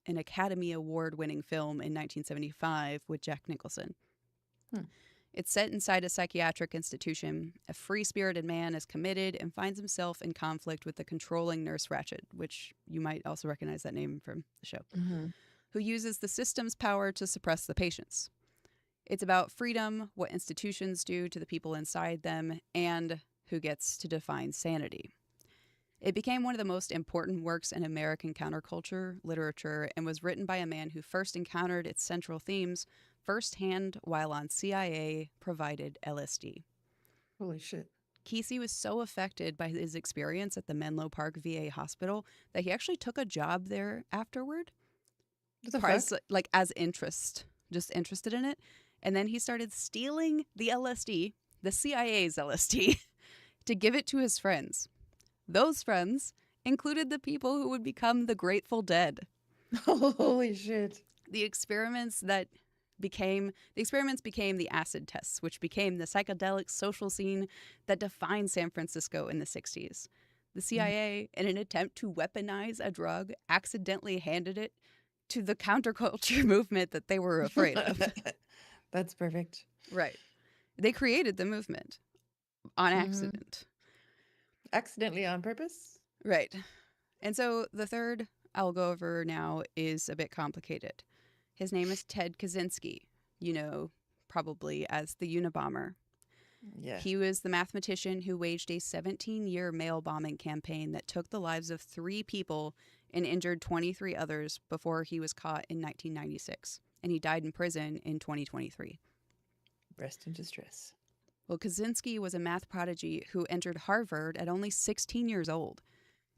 Academy Award winning film in 1975 with Jack Nicholson. Hmm. It's set inside a psychiatric institution. A free spirited man is committed and finds himself in conflict with the controlling Nurse Ratched, which you might also recognize that name from the show, Mm-hmm. who uses the system's power to suppress the patients. It's about freedom, what institutions do to the people inside them, and who gets to define sanity. It became one of the most important works in American counterculture literature and was written by a man who first encountered its central themes firsthand while on CIA provided LSD. Holy shit. Kesey was so affected by his experience at the Menlo Park VA hospital that he actually took a job there afterward, What the fuck? like as interest, just interested in it. And then he started stealing the LSD, the CIA's LSD, to give it to his friends. Those friends included the people who would become the Grateful Dead. Holy shit. The experiments that the experiments became the acid tests, which became the psychedelic social scene that defined San Francisco in the 60s. The Mhm. CIA, in an attempt to weaponize a drug, accidentally handed it to the counterculture movement that they were afraid of. That's perfect. Right. They created the movement on Hmm. accident. Accidentally on purpose? Right. And so the third I'll go over now is a bit complicated. His name is Ted Kaczynski, you know, probably as the Unabomber. Yeah. He was the mathematician who waged a 17-year mail bombing campaign that took the lives of 3 people and injured 23 others before he was caught in 1996. And he died in prison in 2023. Rest in distress. Well, Kaczynski was a math prodigy who entered Harvard at only 16 years old.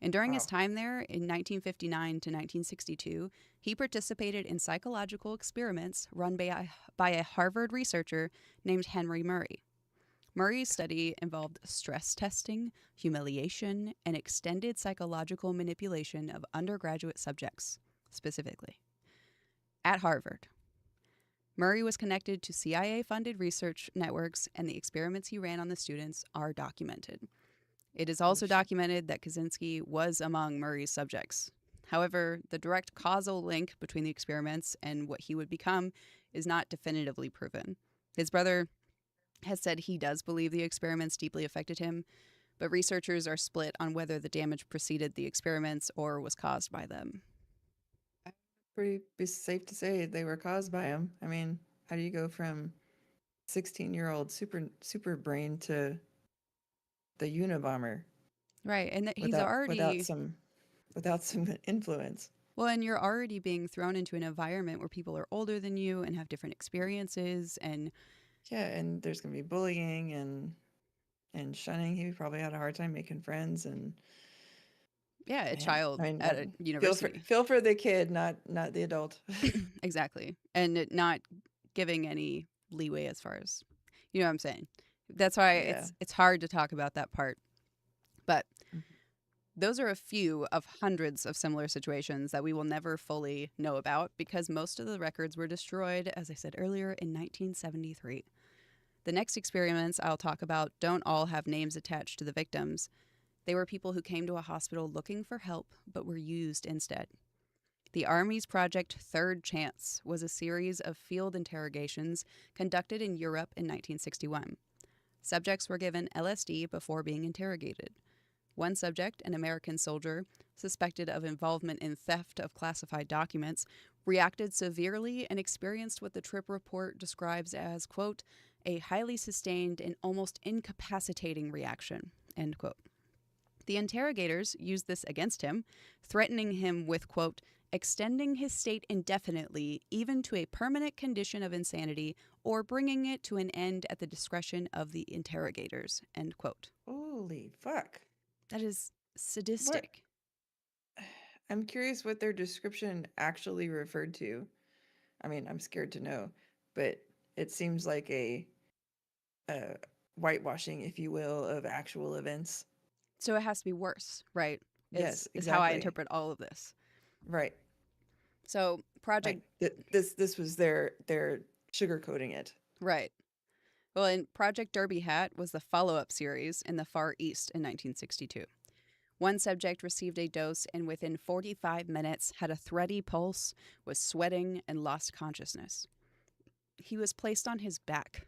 And during his Wow. time there in 1959 to 1962, he participated in psychological experiments run by a Harvard researcher named Henry Murray. Murray's study involved stress testing, humiliation, and extended psychological manipulation of undergraduate subjects, specifically. At Harvard, Murray was connected to CIA funded research networks, and the experiments he ran on the students are documented. It is Holy also shit. documented that Kaczynski was among Murray's subjects. However, the direct causal link between the experiments and what he would become is not definitively proven. His brother has said he does believe the experiments deeply affected him, but researchers are split on whether the damage preceded the experiments or was caused by them. Pretty be safe to say they were caused by him. I mean, how do you go from 16-year-old super brain to the Unabomber Right, and that he's without already without some influence? Well, and you're already being thrown into an environment where people are older than you and have different experiences. And Yeah, and there's gonna be bullying and shunning. He probably had a hard time making friends, and yeah, a man, I child mean, at a university. feel for the kid, not the adult. Exactly. And it not giving any leeway as far as, you know what I'm saying? That's why Yeah. it's hard to talk about that part. But those are a few of hundreds of similar situations that we will never fully know about because most of the records were destroyed, as I said earlier, in 1973. The next experiments I'll talk about don't all have names attached to the victims. They were people who came to a hospital looking for help but were used instead. The Army's Project Third Chance was a series of field interrogations conducted in Europe in 1961. Subjects were given LSD before being interrogated. One subject, an American soldier, suspected of involvement in theft of classified documents, reacted severely and experienced what the trip report describes as, quote, a highly sustained and almost incapacitating reaction, end quote. The interrogators used this against him, threatening him with, quote, extending his state indefinitely, even to a permanent condition of insanity, or bringing it to an end at the discretion of the interrogators, end quote. Holy fuck. That is What? sadistic. I'm curious what their description actually referred to. I mean, I'm scared to know, but it seems like a whitewashing, if you will, of actual events. So it has to be worse, right? Yes, Is how I exactly. interpret all of this. Right. So Like Project this was their sugarcoating it. right. Well, in Project Derby Hat was the follow-up series in the Far East in 1962. One subject received a dose and within 45 minutes had a thready pulse, was sweating, and lost consciousness. He was placed on his back.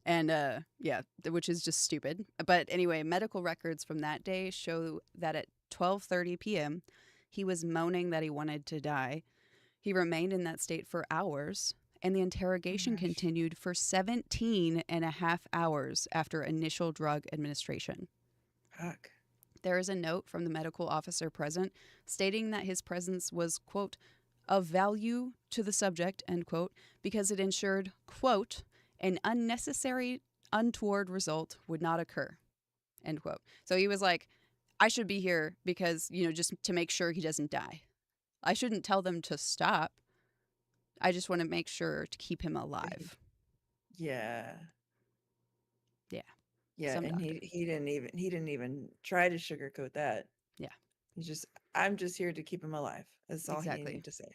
And yeah, which is just stupid. But anyway, medical records from that day show that at 12:30 p.m., he was moaning that he wanted to die. He remained in that state for hours, and the Oh my interrogation gosh. continued for 17 and a half hours after initial drug administration. Fuck. There is a note from the medical officer present stating that his presence was, quote, of value to the subject, end quote, because it ensured, quote, an unnecessary, untoward result would not occur, end quote. So he was like, I should be here because, just to make sure he doesn't die. I shouldn't tell them to stop. I just want to make sure to keep him alive. Yeah. Yeah, Yeah, some and doctor. he didn't even try to sugarcoat that. Yeah, He's just I'm just here to keep him alive. That's all he exactly. needed to say.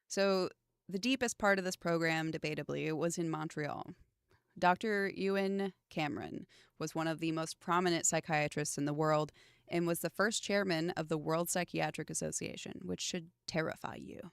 So the deepest part of this program, debatably, was in Montreal. Dr. Ewan Cameron was one of the most prominent psychiatrists in the world and was the first chairman of the World Psychiatric Association, which should terrify you.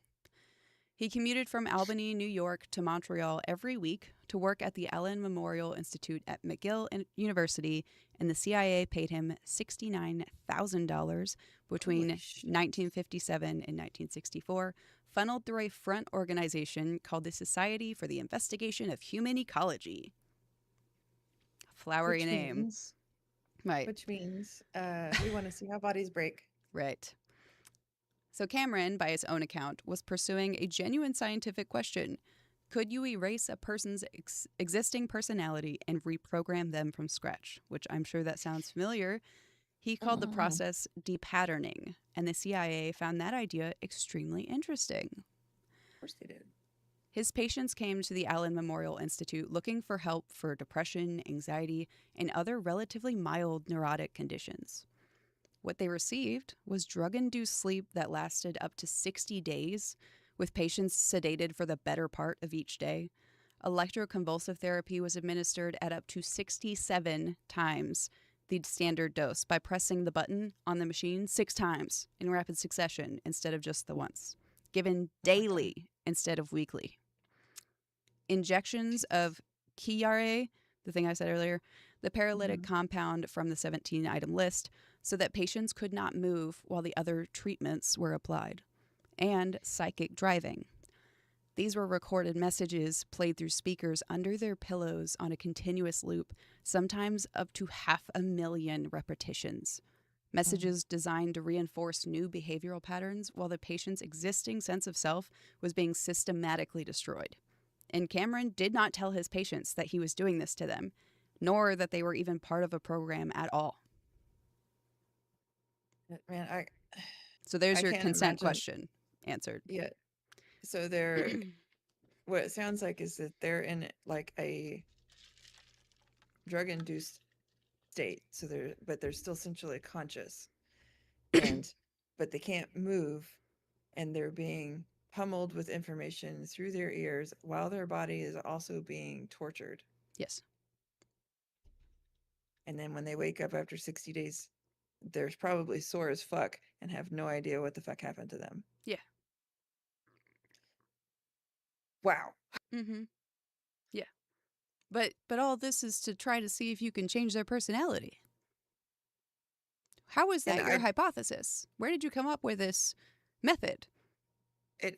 He commuted from Albany, New York to Montreal every week to work at the Allen Memorial Institute at McGill University, and the CIA paid him $69,000 between Holy shit. 1957 and 1964, funneled through a front organization called the Society for the Investigation of Human Ecology. Flowery Which name. means Right, we want to see how bodies break. right. So Cameron, by his own account, was pursuing a genuine scientific question. Could you erase a person's existing personality and reprogram them from scratch? Which I'm sure that sounds familiar. He called the Mm-mm. process depatterning, and the CIA found that idea extremely interesting. Of course they did. His patients came to the Allen Memorial Institute looking for help for depression, anxiety, and other relatively mild neurotic conditions. What they received was drug induced sleep that lasted up to 60 days, with patients sedated for the better part of each day. Electroconvulsive therapy was administered at up to 67 times the standard dose by pressing the button on the machine 6 times in rapid succession instead of just the once, given Oh my god. daily instead of weekly. Injections Jesus. of Kiare, the thing I said earlier, the paralytic Hmm. compound from the 17-item list, so that patients could not move while the other treatments were applied, and psychic driving. These were recorded messages played through speakers under their pillows on a continuous loop, sometimes up to 500,000 repetitions. Mm. messages designed to reinforce new behavioral patterns while the patient's existing sense of self was being systematically destroyed. And Cameron did not tell his patients that he was doing this to them, nor that they were even part of a program at all. Man, So there's I your can't consent imagine. question answered. Yeah. So what it sounds like is that they're in like a drug induced state. So but they're still centrally conscious, and but they can't move, and they're being pummeled with information through their ears while their body is also being tortured. Yes. And then when they wake up after 60 days, they're probably sore as fuck and have no idea what the fuck happened to them. Yeah. Wow. Mm-hmm. Yeah. But all this is to try to see if you can change their personality. How is And that your hypothesis? Where did you come up with this method?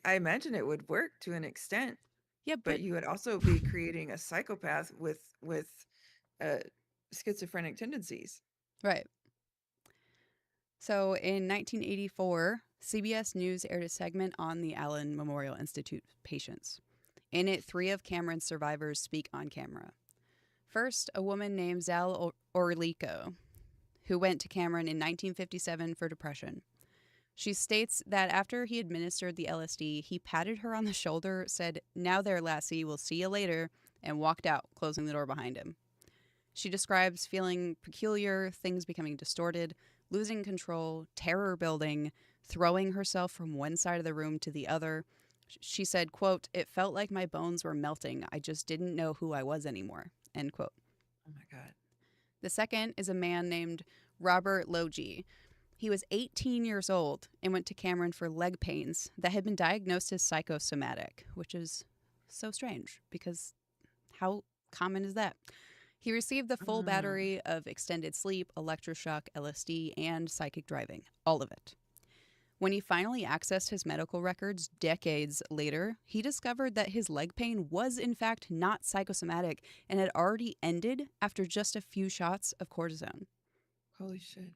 I imagine it would work to an extent, Yeah, but but you would also be creating a psychopath with uh, schizophrenic tendencies. right. So in 1984, CBS News aired a segment on the Allen Memorial Institute patients. In it, 3 of Cameron's survivors speak on camera. First, a woman named Zal Orlico, who went to Cameron in 1957 for depression. She states that after he administered the LSD, he patted her on the shoulder, said, "Now there, lassie, we'll see you later," and walked out, closing the door behind him. She describes feeling peculiar, things becoming distorted, losing control, terror building, throwing herself from one side of the room to the other. She said, quote, "It felt like my bones were melting. I just didn't know who I was anymore," end quote. Oh my god. The second is a man named Robert Logie. He was 18 years old and went to Cameron for leg pains that had been diagnosed as psychosomatic, which is so strange because how common is that? He received the full Mm. battery of extended sleep, electroshock, LSD, and psychic driving, all of it. When he finally accessed his medical records decades later, he discovered that his leg pain was in fact not psychosomatic and had already ended after just a few shots of cortisone. Holy shit.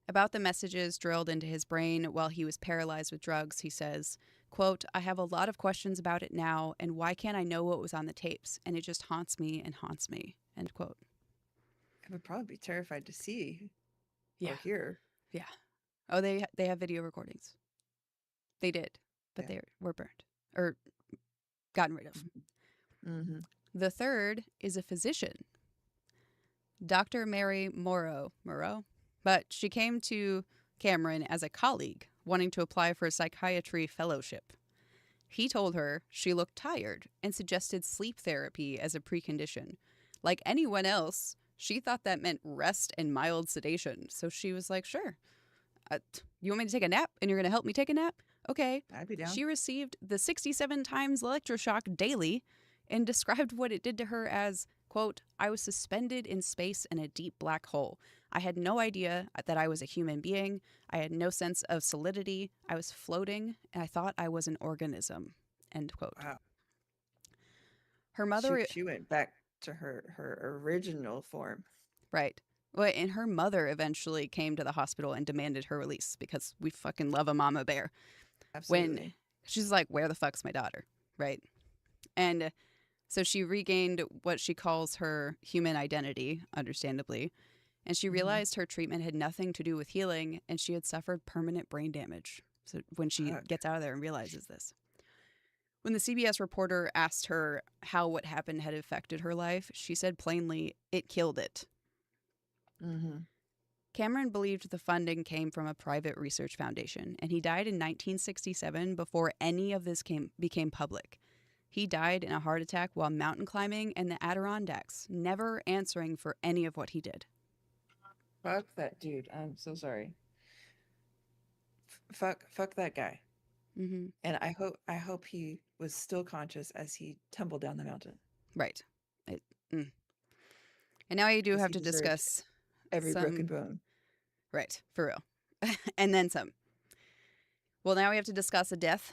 About the messages drilled into his brain while he was paralyzed with drugs, he says, quote, "I have a lot of questions about it now, and why can't I know what was on the tapes? And it just haunts me and haunts me," end quote. I would probably be terrified to see or Yeah, hear. yeah. Oh, they have video recordings. They did, but Yeah. they were burned or gotten rid of. Mm-hmm. The third is a physician, Dr. Mary Morrow, but she came to Cameron as a colleague wanting to apply for a psychiatry fellowship. He told her she looked tired and suggested sleep therapy as a precondition. Like anyone else, she thought that meant rest and mild sedation. So she was like, sure. You want me to take a nap and you're going to help me take a nap? Okay. I'd be down. She received the 67 times electroshock daily and described what it did to her as, quote, "I was suspended in space in a deep black hole. I had no idea that I was a human being. I had no sense of solidity. I was floating, and I thought I was an organism," end quote. Wow. Her She mother, she went back to her original form. right. Well, and her mother eventually came to the hospital and demanded her release because we fucking love a mama bear. When Absolutely. she's like, "Where the fuck's my daughter?" Right. And so she regained what she calls her human identity, understandably, and she Mm-hmm. realized her treatment had nothing to do with healing and she had suffered permanent brain damage. So when she Fuck. gets out of there and realizes this. When the CBS reporter asked her how what happened had affected her life, she said plainly, "It killed it." Mm-hmm. Cameron believed the funding came from a private research foundation, and he died in 1967 before any of this became public. He died in a heart attack while mountain climbing in the Adirondacks, never answering for any of what he did. Fuck that dude. I'm so sorry. Fuck that guy. Mm-hmm. And I hope he was still conscious as he tumbled down the mountain, Right. It, mm. And now I do because have he to deserved discuss every broken some. bone. Right, for real. And then some. Well, now we have to discuss a death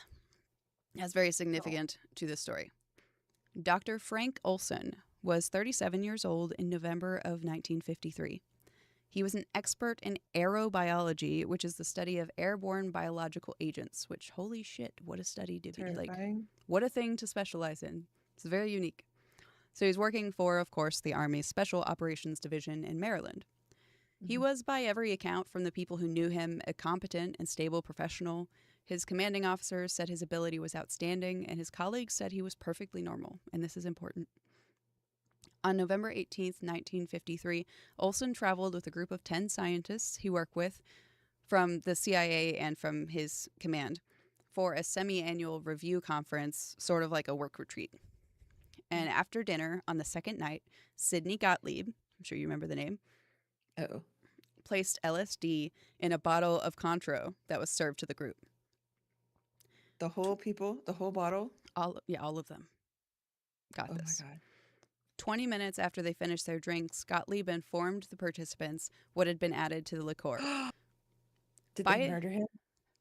that's very No. significant to this story. Dr. Frank Olson was 37 years old in November of 1953. He was an expert in aerobiology, which is the study of airborne biological agents, which, holy shit, what a study to be. Like, Terrifying. what a thing to specialize in. It's very unique. So he's working for, of course, the Army's Special Operations Division in Maryland. He Mhm. was, by every account from the people who knew him, a competent and stable professional. His commanding officers said his ability was outstanding, and his colleagues said he was perfectly normal. And this is important. On November 18th, 1953, Olson traveled with a group of 10 scientists he worked with from the CIA and from his command for a semi annual review conference, sort of like a work retreat. And after dinner on the second night, Sidney Gottlieb, I'm sure you remember the name, Oh, placed LSD in a bottle of Contro that was served to the group. the whole people, the whole bottle. All of them got Oh my this. god. 20 minutes after they finished their drinks, Gottlieb informed the participants what had been added to the liqueur. Did they By murder him?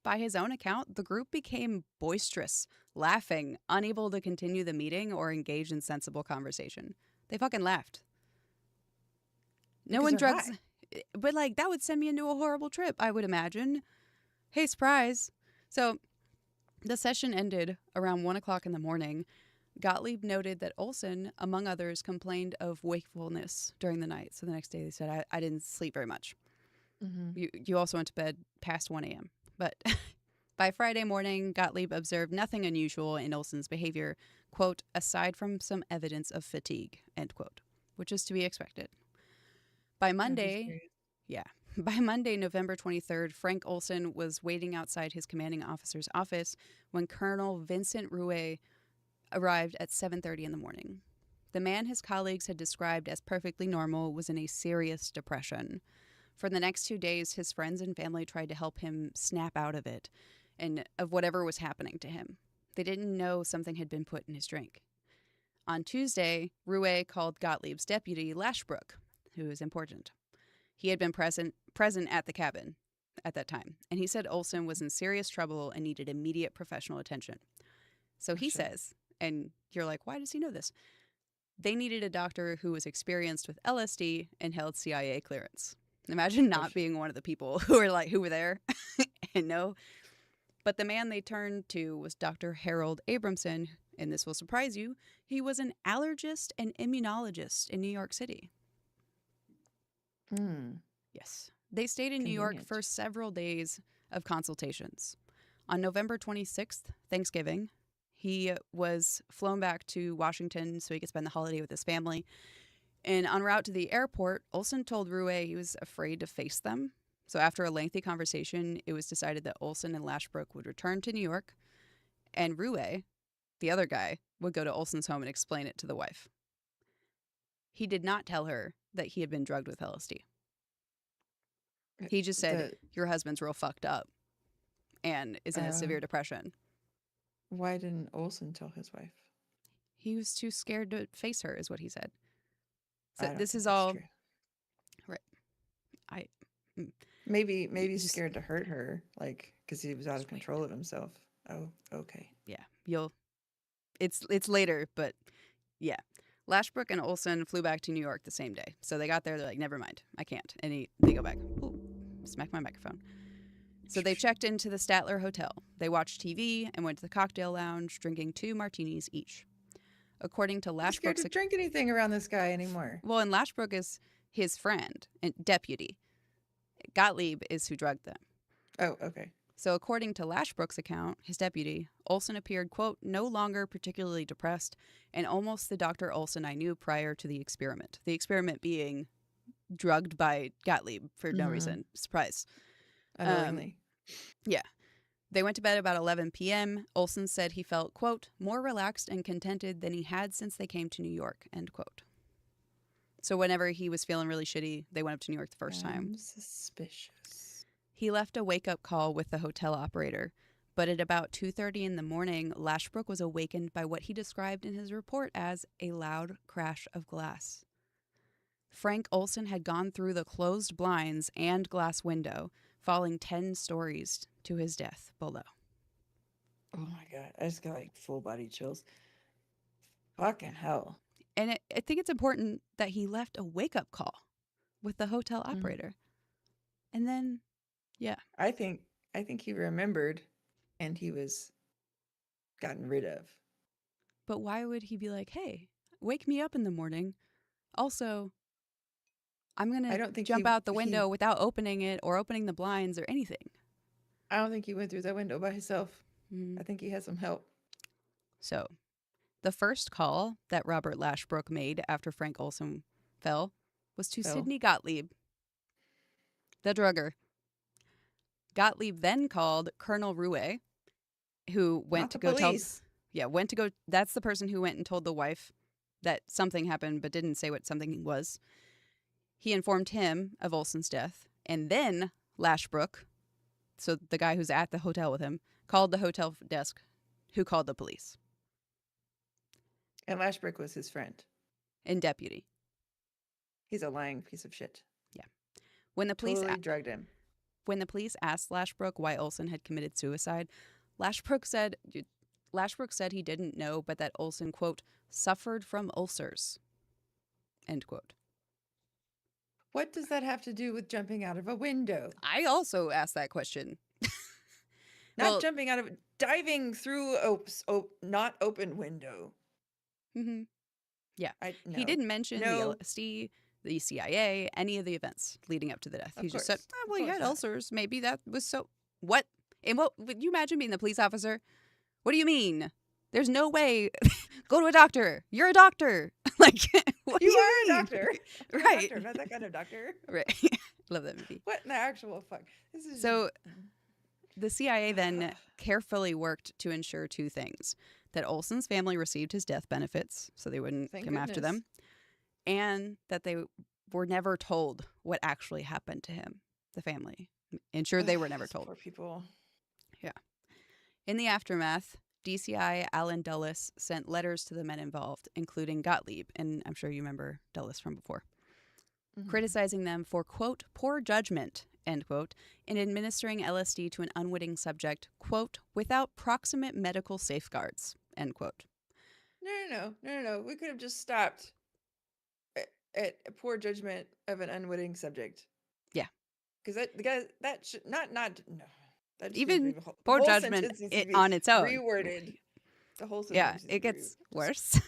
By his own account, the group became boisterous, laughing, unable to continue the meeting or engage in sensible conversation. They fucking laughed. No Because one they're drugs, high. but like that would send me into a horrible trip, I would imagine. Hey, surprise. So the session ended around 1 o'clock in the morning. Gottlieb noted that Olson, among others, complained of wakefulness during the night. So the next day they said, I didn't sleep very much. Mm-hmm. You also went to bed past 1 a.m. But by Friday morning, Gottlieb observed nothing unusual in Olson's behavior, quote, aside from some evidence of fatigue, end quote, which is to be expected. By Oh, he's Monday, curious. yeah, by Monday, November 23rd, Frank Olson was waiting outside his commanding officer's office when Colonel Vincent Rouet arrived at 7:30 in the morning. The man his colleagues had described as perfectly normal was in a serious depression. For the next 2 days, his friends and family tried to help him snap out of it and of whatever was happening to him. They didn't know something had been put in his drink. On Tuesday, Rouet called Gottlieb's deputy, Lashbrook, who is important. He had been present at the cabin at that time, and he said Olson was in serious trouble and needed immediate professional attention. So Oh he shit. says, and you're like, why does he know this? They needed a doctor who was experienced with LSD and held CIA clearance. Imagine Oh not shit. being one of the people who were there and know. But the man they turned to was Dr. Harold Abramson, and this will surprise you. He was an allergist and immunologist in New York City. Hmm. Yes. They stayed in New York Convenient. for several days of consultations. On November 26th, Thanksgiving, he was flown back to Washington so he could spend the holiday with his family. And en route to the airport, Olson told Rouet he was afraid to face them. So after a lengthy conversation, it was decided that Olson and Lashbrook would return to New York, and Rouet, the other guy, would go to Olson's home and explain it to the wife. He did not tell her that he had been drugged with LSD. He just said, The your husband's real fucked up and is in a uh, severe depression. why didn't Olson tell his wife? He was too scared to face her, is what he said. So I don't this think is that's all true. right. I mm, Maybe just scared to hurt her, like because he was out of just wait. control of himself. Oh, okay. Yeah, you'll. It's later, but yeah. Lashbrook and Olson flew back to New York the same day. So they got there, they're like, never mind, I can't. And they go back. Ooh, smack my microphone. So they checked into the Statler Hotel. They watched TV and went to the cocktail lounge, drinking 2 martinis each. According to I'm scared Lashbrook's, to drink anything around this guy anymore. well, and Lashbrook is his friend and deputy. Gottlieb is who drugged them. Oh, okay. So, according to Lashbrook's account, his deputy, Olson appeared, quote, no longer particularly depressed and almost the Dr. Olson I knew prior to the experiment. The experiment being drugged by Gottlieb for no Mm-hmm. reason. Surprise. Um, Unknowingly. yeah. They went to bed about 11 p.m. Olson said he felt, quote, more relaxed and contented than he had since they came to New York, end quote. So, whenever he was feeling really shitty, they went up to New York the first time. I'm suspicious. He left a wake-up call with the hotel operator, but at about 2:30 in the morning, Lashbrook was awakened by what he described in his report as a loud crash of glass. Frank Olson had gone through the closed blinds and glass window, falling 10 stories to his death below. Oh my god. I just got like full body chills. Fucking hell. And I think it's important that he left a wake-up call with the hotel Mm. operator. And then, yeah. I think I think he remembered and he was gotten rid of. But why would he be like, hey, wake me up in the morning? Also, I'm going I to don't think jump he out the he window without opening it or opening the blinds or anything. I don't think he went through that window by himself. Mm. I think he had some help. So, the first call that Robert Lashbrook made after Frank Olson fell was to Fell. Sidney Gottlieb, the drugger. Gottlieb then called Colonel Rouet, who went Not to the go tell, police. yeah, went to go, that's the person who went and told the wife that something happened but didn't say what something was. He informed him of Olson's death, and then Lashbrook, so the guy who's at the hotel with him, called the hotel desk, who called the police And Lashbrick was his friend. and deputy. He's a lying piece of shit. Yeah. When the police Totally drugged him. when the police asked Lashbrook why Olson had committed suicide, Lashbrook said Lashbrook said he didn't know, but that Olson, quote, suffered from ulcers, end quote. What does that have to do with jumping out of a window? I also asked that question. Not Well, jumping out of diving through a not open window. mm-hmm. Yeah. I He no. didn't mention the No, LSD, the CIA, any of the events leading up to the death. of He just said, course. oh, Of well, he course had not. ulcers. Maybe that was so. What? And what would you imagine being the police officer? What do you mean? There's no way. Go to a doctor. You're a doctor. Like, what do You you are a mean? doctor. I'm a Right. doctor, not that kind of doctor. Right. Love that movie. What in the actual fuck? This is So the CIA then carefully worked to ensure two things: that Olson's family received his death benefits so they wouldn't thank come after goodness. them, and that they were never told what actually happened to him, the family. Ensured they were never These told. poor people. Yeah. In the aftermath, DCI Alan Dulles sent letters to the men involved, including Gottlieb, and I'm sure you remember Dulles from before, criticizing them for, quote, poor judgment, end quote, in administering LSD to an unwitting subject, quote, without proximate medical safeguards, end quote. No. We could have just stopped at a poor judgment of an unwitting subject. Yeah. Because the guy that should not no. That just needs to Even be the poor whole judgment sentence needs to be on its own. reworded. The whole Yeah, sentence needs it to be gets just worse.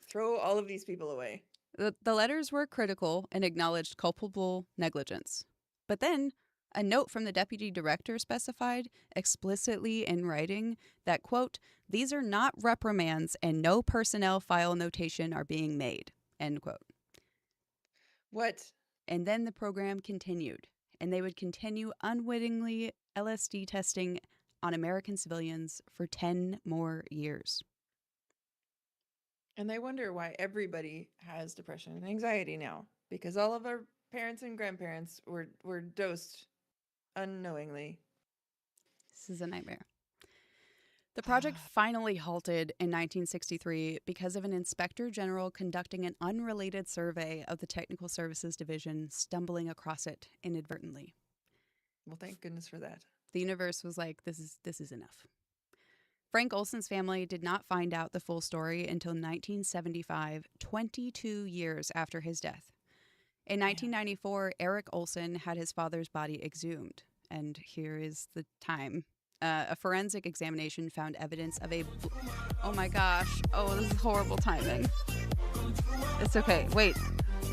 throw all of these people away. The letters were critical and acknowledged culpable negligence. But then a note from the deputy director specified explicitly in writing that, quote, these are not reprimands and no personnel file notation are being made, end quote. What? And then the program continued, and they would continue unwittingly LSD testing on American civilians for 10 more years. And they wonder why everybody has depression and anxiety now because all of our parents and grandparents were dosed unknowingly. This is a nightmare. The project finally halted in 1963 because of an inspector general conducting an unrelated survey of the Technical Services Division stumbling across it inadvertently. Well, thank goodness for that. The universe was like, this is enough. Frank Olson's family did not find out the full story until 1975, 22 years after his death. In 1994, Eric Olson had his father's body exhumed. And here is the time. A forensic examination found evidence of a... Oh my gosh. Oh, this is horrible timing. It's okay. Wait.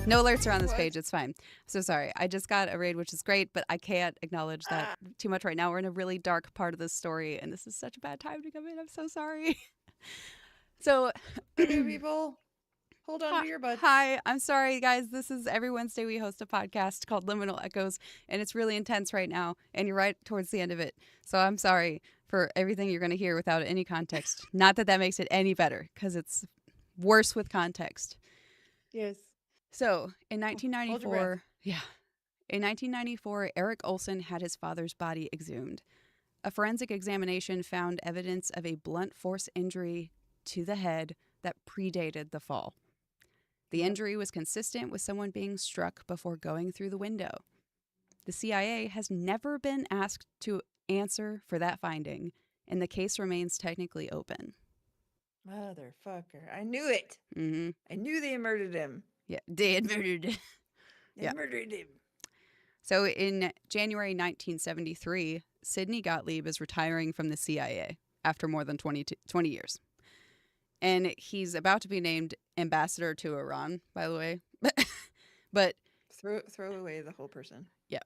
No alerts are on this page. It's fine. So sorry. I just got a raid, which is great, but I can't acknowledge that too much right now. We're in a really dark part of this story, and this is such a bad time to come in. I'm so sorry. So, Okay, people, hold on to your butts. Hi, I'm sorry, guys. This is every Wednesday we host a podcast called Liminal Echoes, and it's really intense right now, and you're right towards the end of it. So I'm sorry for everything you're going to hear without any context. Not that that makes it any better, because it's worse with context. Yes. So in Hold your breath. 1994, in 1994, Eric Olson had his father's body exhumed. A forensic examination found evidence of a blunt force injury to the head that predated the fall. The injury was consistent with someone being struck before going through the window. The CIA has never been asked to answer for that finding, and the case remains technically open. Motherfucker. I knew it. I knew they murdered him. Yeah, they had murdered. They Yeah. murdered him. So in January 1973, Sidney Gottlieb is retiring from the CIA after more than 20 years. And he's about to be named ambassador to Iran, by the way. But Throw away the whole person. yeah,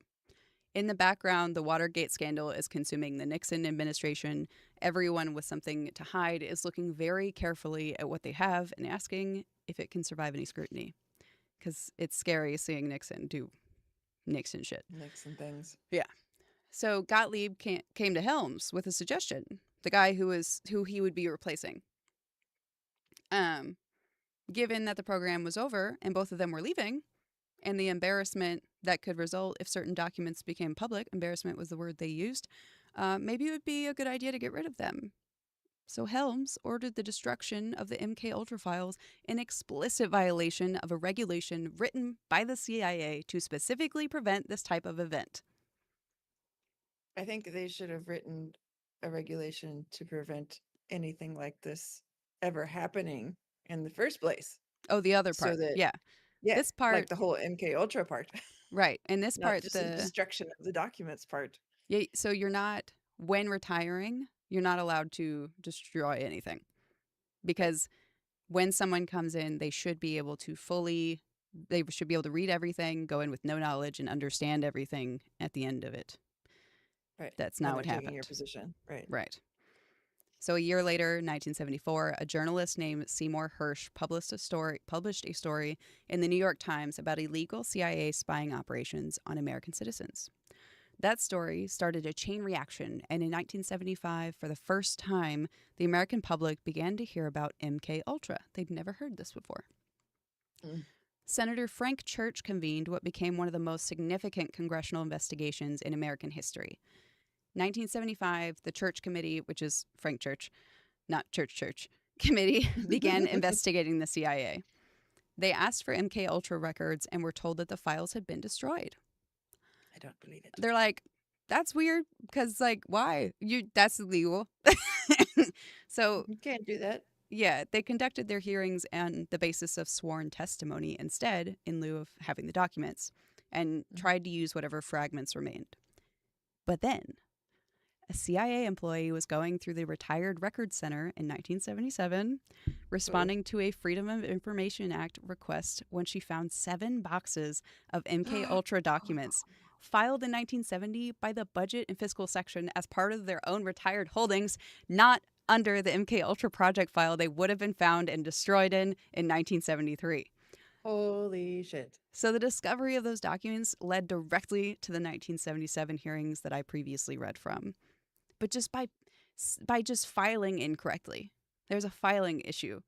in the background, the Watergate scandal is consuming the Nixon administration. Everyone with something to hide is looking very carefully at what they have and asking if it can survive any scrutiny. Because it's scary seeing Nixon do Nixon shit. Nixon things. Yeah. So Gottlieb came to Helms with a suggestion. The guy who he would be replacing. Um, Given that the program was over and both of them were leaving, and the embarrassment that could result if certain documents became public, embarrassment was the word they used, maybe it would be a good idea to get rid of them. So Helms ordered the destruction of the MK Ultra files, an explicit violation of a regulation written by the CIA to specifically prevent this type of event. I think they should have written a regulation to prevent anything like this ever happening in the first place. Oh, the other So part. that, Yeah. yeah, This part, like the whole MK Ultra part, right. And this not part, just the destruction of the documents part. yeah, so you're not, when retiring, you're not allowed to destroy anything Right. because when someone comes in, they should be able to read everything, go in with no knowledge, and understand everything at the end of it. Right. That's When not they're what taking your happened. position. Right. Right. So a year later, 1974, a journalist named Seymour Hersh published a story in the New York Times about illegal CIA spying operations on American citizens. That story started a chain reaction, and in 1975, for the first time, the American public began to hear about MK Ultra. They'd never heard this before. Mm. Senator Frank Church convened what became one of the most significant congressional investigations in American history. 1975, the Church Committee, which is Frank Church, not Church, Committee, began investigating the CIA. They asked for MK Ultra records and were told that the files had been destroyed. I don't believe it. They're like, that's weird because like why? That's illegal. So, You can't do that. yeah, they conducted their hearings on the basis of sworn testimony instead in lieu of having the documents and Mhm. tried to use whatever fragments remained. But then a CIA employee was going through the Retired Records Center in 1977, Oh. responding to a Freedom of Information Act request when she found 7 boxes of MK Ultra documents filed in 1970 by the Budget and Fiscal Section as part of their own retired holdings, not under the MK Ultra project file they would have been found and destroyed in 1973. Holy shit. So the discovery of those documents led directly to the 1977 hearings that I previously read from. But just by just filing incorrectly. There's a filing issue.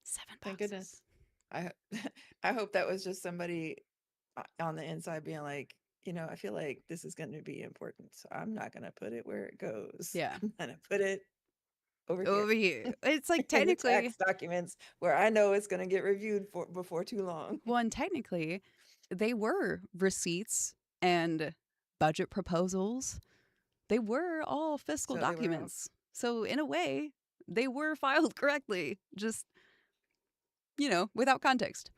7 Thank boxes. goodness. I I hope that was just somebody on the inside being like, I feel like this is going to be important, so I'm not going to put it where it goes. Yeah. I'm going to put it over here Over here. It's like in the technically, tax documents where I know it's going to get reviewed for before too long. well, and technically, they were receipts and budget proposals. They were all fiscal So they were all documents. So in a way, they were filed correctly, just, without context.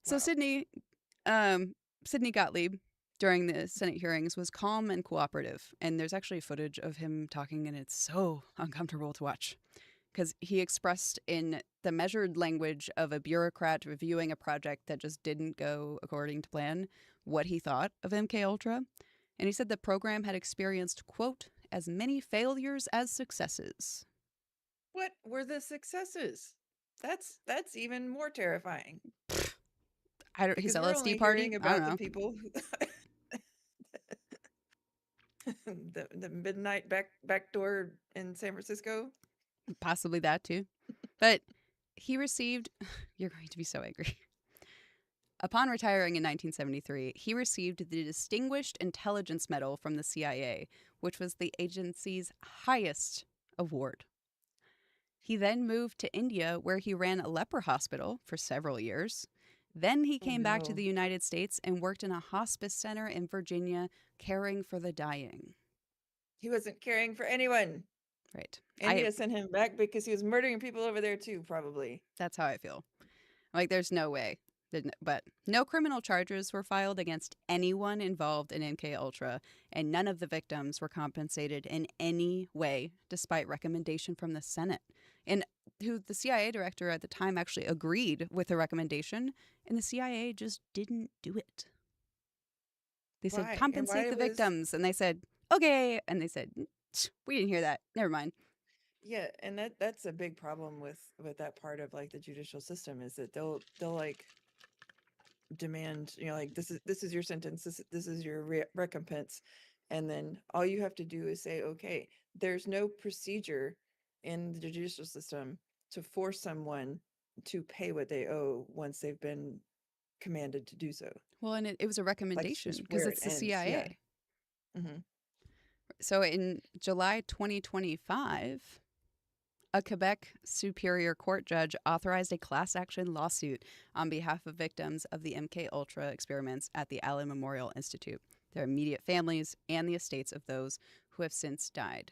So wow. Sidney Gottlieb during the Senate hearings was calm and cooperative, and there's actually footage of him talking, and it's so uncomfortable to watch because he expressed in the measured language of a bureaucrat reviewing a project that just didn't go according to plan what he thought of MK Ultra, and he said the program had experienced quote as many failures as successes. What were the successes? That's even more terrifying I don't, his because we're LSD only party. hearing I don't about the know. people the midnight backdoor in San Francisco. Possibly that too. But he received, you're going to be so angry. Upon retiring in 1973, he received the Distinguished Intelligence Medal from the CIA, which was the agency's highest award. He then moved to India, where he ran a leper hospital for several years. Then he Oh came back to no. the United States and worked in a hospice center in Virginia, caring for the dying. He wasn't caring for anyone. Right. India sent him back because he was murdering people over there too, probably. That's how I feel. Like, there's no way. But no criminal charges were filed against anyone involved in MK Ultra, and none of the victims were compensated in any way, despite recommendation from the Senate, and who the CIA director at the time actually agreed with the recommendation, and the CIA just didn't do it. They said Why? And why compensate it the was victims, and they said okay, and they said we didn't hear that. Never mind. yeah, and that's a big problem with that part of like the judicial system is that they'll like demand, like this is your sentence, this is your recompense, and then all you have to do is say okay. There's no procedure in the judicial system to force someone to pay what they owe once they've been commanded to do so. Well, and it was a Like it's recommendation just because where it it's the ends. Yeah. CIA. Hmm. So in July 2025, a Quebec Superior Court judge authorized a class action lawsuit on behalf of victims of the MK Ultra experiments at the Allen Memorial Institute, their immediate families, and the estates of those who have since died.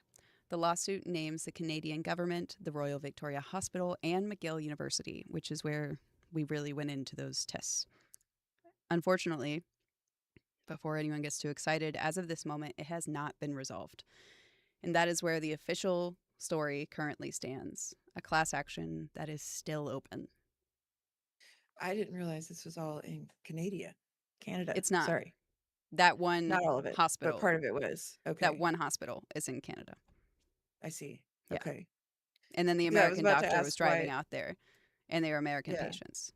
The lawsuit names the Canadian government, the Royal Victoria Hospital, and McGill University, which is where we really went into those tests. Unfortunately, before anyone gets too excited, as of this moment, it has not been resolved. And that is where the official story currently stands, a class action that is still open. I didn't realize this was all in Canada. It's not. Sorry. That one Not all of it, but hospital, part of it was. that Okay. one hospital is in Canada. I see. Yeah. Okay. And then the Yeah, I was American about to doctor was ask driving why. out there and they were American Yeah, patients.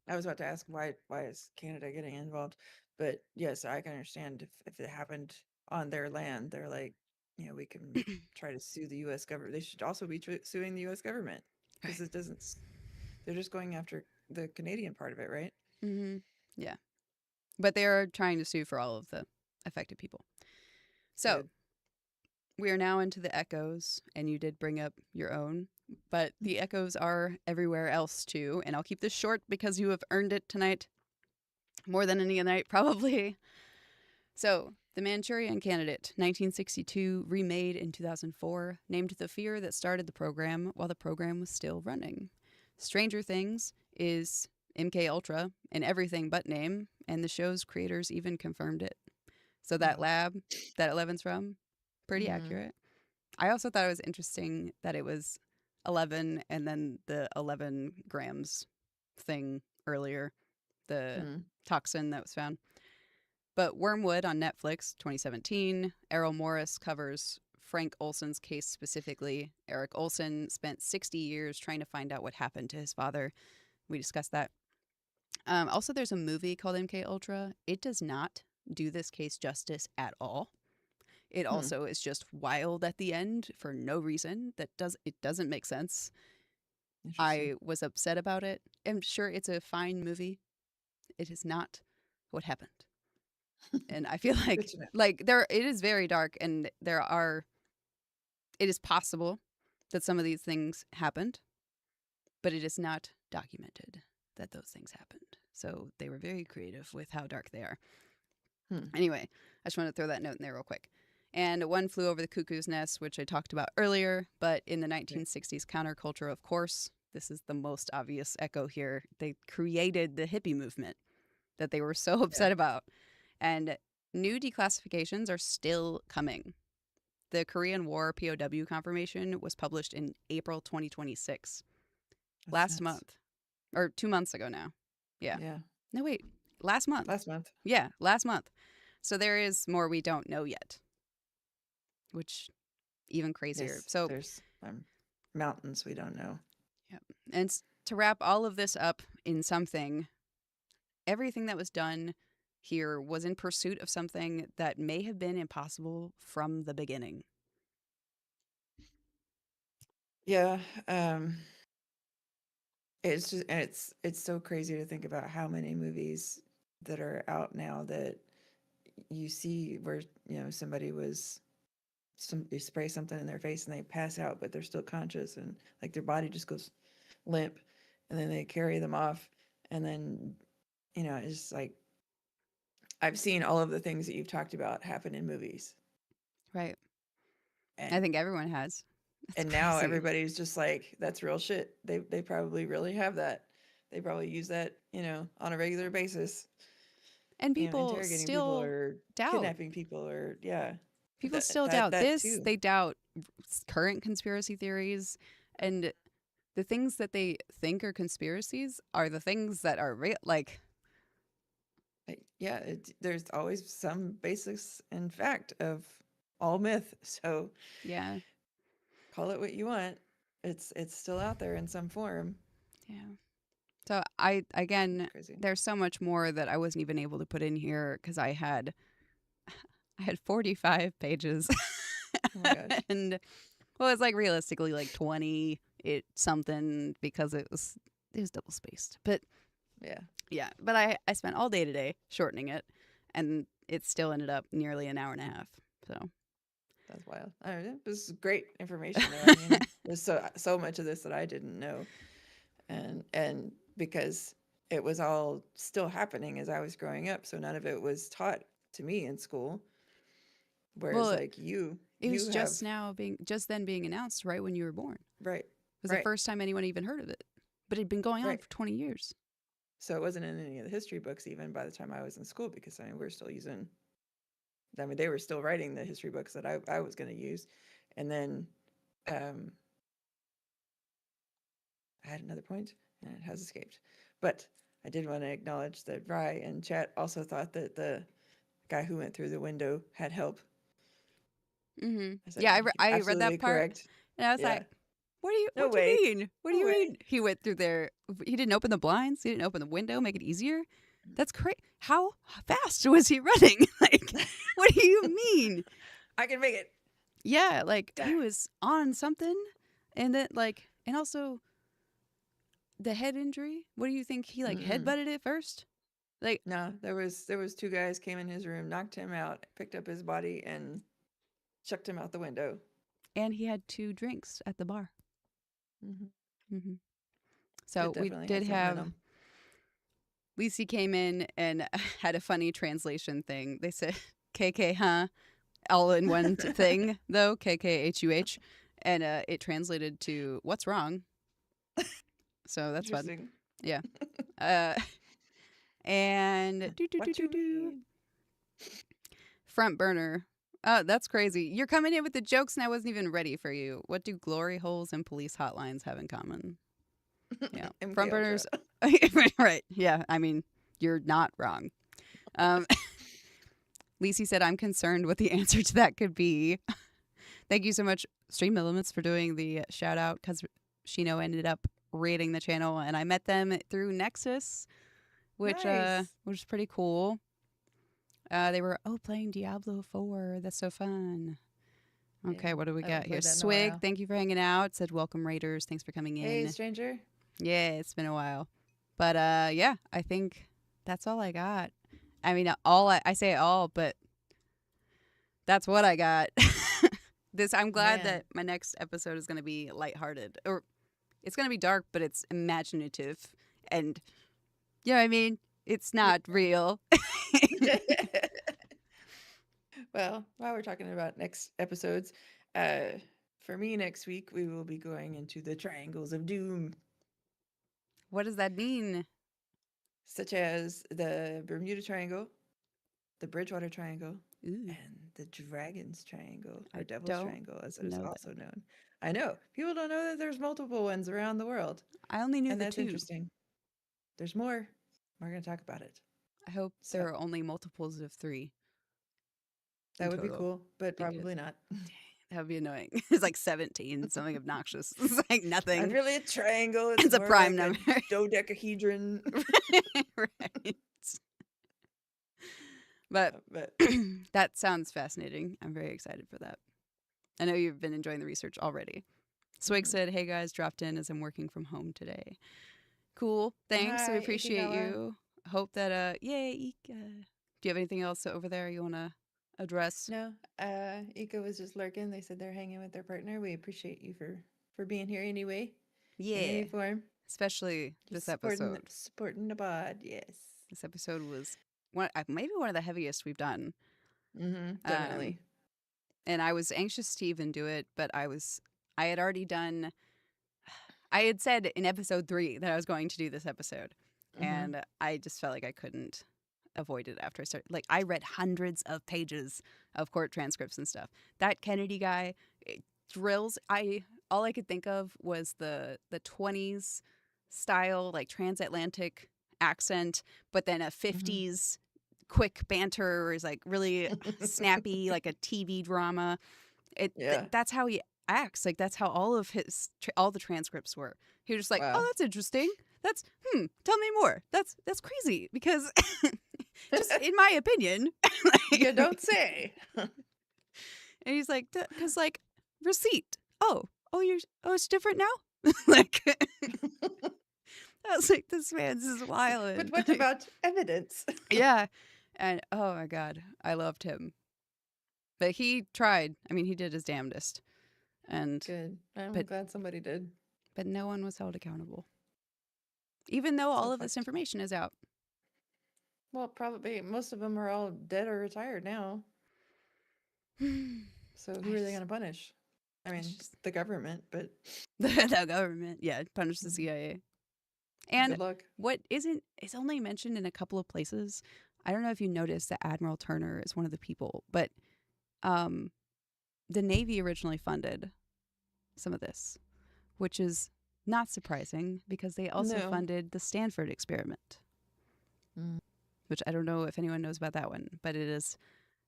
I was about to ask why is Canada getting involved? But yes, I can understand if it happened on their land, they're like, we can try to sue the US government. They should also be suing the US government because Right. it doesn't they're just going after the Canadian part of it, right? Mm-hmm. Yeah. But they are trying to sue for all of the affected people. So Good. we are now into the echoes, and you did bring up your own, but the echoes are everywhere else too. And I'll keep this short because you have earned it tonight more than any night, probably. So, The Manchurian Candidate, 1962, remade in 2004, named the fear that started the program while the program was still running. Stranger Things is MK Ultra in everything but name, and the show's creators even confirmed it. So that Wow. lab that Eleven's from, pretty Mm-hmm. accurate. I also thought it was interesting that it was 11 and then the 11 grams thing earlier, the Hmm. toxin that was found. But Wormwood on Netflix, 2017, Errol Morris covers Frank Olson's case specifically. Eric Olson spent 60 years trying to find out what happened to his father. We discussed that. Also, there's a movie called MK Ultra. It does not do this case justice at all. It Hmm. also is just wild at the end for no reason. It doesn't make sense. Interesting. I was upset about it. I'm sure it's a fine movie. It is not what happened. And I feel Good like to know. there it is very dark and it is possible that some of these things happened, but it is not documented that those things happened. So they were very creative with how dark they are. Hmm. Anyway, I just want to throw that note in there real quick. And One Flew Over the Cuckoo's Nest, which I talked about earlier, but in the Right. 1960s counterculture, of course, this is the most obvious echo here. They created the hippie movement that they were so Yeah, upset about. And new declassifications are still coming. The Korean War POW confirmation was published in April 2026, that's last nuts. month, or 2 months ago now. Yeah. Yeah, No, wait, last month. last month. Yeah, last month. So there is more we don't know yet, which even crazier. Yes, So, there's mountains we don't know. yeah. And to wrap all of this up in something, everything that was done here was in pursuit of something that may have been impossible from the beginning. Yeah, it's just and it's so crazy to think about how many movies that are out now that you see where somebody was you spray something in their face and they pass out, but they're still conscious and like their body just goes limp, and then they carry them off, and then it's like I've seen all of the things that you've talked about happen in movies, Right. I and think everyone has. It's now crazy. everybody's just like that's real shit. They probably really have that. They probably use that, on a regular basis, And people interrogating people still or doubt. kidnapping people or yeah. People That still that doubt that this. too. They doubt current conspiracy theories. And the things that they think are conspiracies are the things that are real. Like, Yeah, there's always some basis and fact of all myth. So yeah, call it what you want. It's still out there in some form. yeah. So again, Crazy. there's so much more that I wasn't even able to put in here because I had 45 pages. Oh my gosh. And well, it's like realistically like 20 it something because it was double spaced. But Yeah, yeah, but I spent all day today shortening it, and it still ended up nearly an hour and a half. So that's wild. I don't know. This is great information though. I mean, there's so much of this that I didn't know, and because it was all still happening as I was growing up, so none of it was taught to me in school. Whereas well, like you it was you have just then being announced right when you were born. It right, was the right, first time anyone even heard of it, but it'd been going on right. for 20 years. So it wasn't in any of the history books even by the time I was in school because I mean we're still using. I mean they were still writing the history books that I was going to use, and then um, I had another point and it has escaped. But I did want to acknowledge that Rye and chat also thought that the guy who went through the window had help. I said, Yeah, "You're I read absolutely that part, correct." and I was Yeah. like, "What do you No what do you way. mean? What do No you way. mean?" He went through there. He didn't open the blinds. He didn't open the window, make it easier. That's crazy. How fast was he running? Like, what do you mean? I can make it. Yeah, like he was on something, and then and also the head injury. What do you think? He like Mm-mm. headbutted it first, like, No, there was two guys came in his room, knocked him out, picked up his body, and chucked him out the window. and he had 2 drinks at the bar. Hmm. hmm It So we definitely did had something in have him. Lisi came in and had a funny translation thing. They said KK, huh? All in one thing though, KKHUH, and it translated to "What's wrong?" So that's fun. Interesting. Yeah. Uh, and What you mean? front burner. Oh, that's crazy. You're coming in with the jokes, and I wasn't even ready for you. What do glory holes and police hotlines have in common? Yeah, MK front burners. Ultra. Right. Yeah. I mean, you're not wrong. Um, Lisi said, "I'm concerned what the answer to that could be." Thank you so much, Stream Elements, for doing the shout out because Shino ended up rating the channel, and I met them through Nexus, Nice. which is pretty cool. They were playing Diablo 4. That's so fun. Yeah, Okay, what do we I haven't got here? played that in a Swig, while. thank you for hanging out. Said welcome Raiders. Thanks for coming Hey, in. stranger. Yeah, it's been a while. But yeah, I think that's all I got. I mean, I say all, but that's what I got. I'm glad Man. that my next episode is going to be lighthearted, or it's going to be dark, but it's imaginative, and you know what I mean. It's not real. Yeah. Well, while we're talking about next episodes, uh, for me next week we will be going into the triangles of doom, What does that mean? such as the Bermuda Triangle, the Bridgewater Triangle, Ooh, and the Dragon's Triangle, or I Devil's don't Triangle, as it is know also that. known. I know people don't know that there's multiple ones around the world, I only knew and the that's two. interesting. There's more. We're going to talk about it. I hope So there are only multiples of 3 in that would be total cool, but because probably not. that would be annoying. It's like 17, something obnoxious. It's like Not nothing. really a triangle. It's It's a more prime like a number. dodecahedron. Right. But But that sounds fascinating. I'm very excited for that. I know you've been enjoying the research already. Swig mhm. said, "Hey guys, dropped in as I'm working from home today." Cool. Thanks. We Hi, appreciate Ikagawa. you. Hope that yay, Ika. Do you have anything else over there you want to address? No, Ika was just lurking. They said they're hanging with their partner. We appreciate you for being here anyway, in Yeah. any form. Especially Just this supporting episode. supporting the pod. Yes. This episode was maybe one of the heaviest we've done. Mm-hmm. Um, Definitely. and I was anxious to even do it, but I had already done. I had said in episode 3 that I was going to do this episode, Mm-hmm. and I just felt like I couldn't avoid it after I started. Like, I read hundreds of pages of court transcripts and stuff. That Kennedy guy, drills. All I could think of was the 20s style, like transatlantic accent, but then a Mm-hmm. 50s quick banter is like really snappy, like a TV drama. Yeah. That's how he acts. Like that's how all of all the transcripts were. He was just like, "Oh, Wow. that's interesting. That's Tell me more. That's crazy because just in my opinion." You Like, don't say. and he's like, "Cuz like receipt. Oh, it's different now?" Like I was like, "This man's is But wild." what about evidence? Yeah. And oh my god, I loved him. But he tried. I mean, he did his damnedest. And Good. I'm but glad somebody did. no one was held accountable. Even though So all of this fucked. information is out. Well, probably most of them are all dead or retired now. So who I are they just, going to punish? I it's mean, just the government, but the government, yeah, punished the mhm, CIA. And good luck. what isn't is only mentioned in a couple of places. I don't know if you noticed that Admiral Turner is one of the people, but um, the Navy originally funded some of this, which is not surprising because they also No. funded the Stanford experiment, Mm. which I don't know if anyone knows about that one, but it is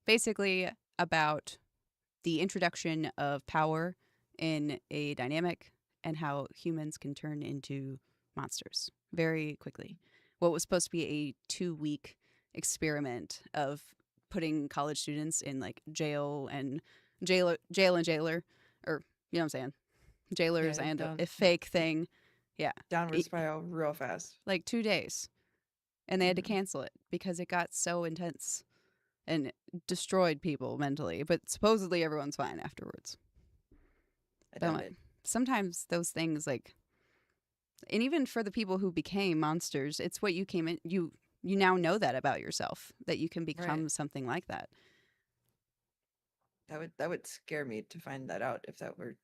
basically about the introduction of power in a dynamic and how humans can turn into monsters very quickly. What was supposed to be a 2-week experiment of putting college students in like jail and jailer, or you know what I'm saying, jailers Yeah, and down a fake thing. Yeah, downward spiral real fast. like 2 days, and they had to Hmm. cancel it because it got so intense and destroyed people mentally. But supposedly everyone's fine afterwards. I But I'm doubt like, it. sometimes those things like, and even for the people who became monsters, it's what you came in. You now know that about yourself that you can Right. become something like that. That would scare me to find that out if that were,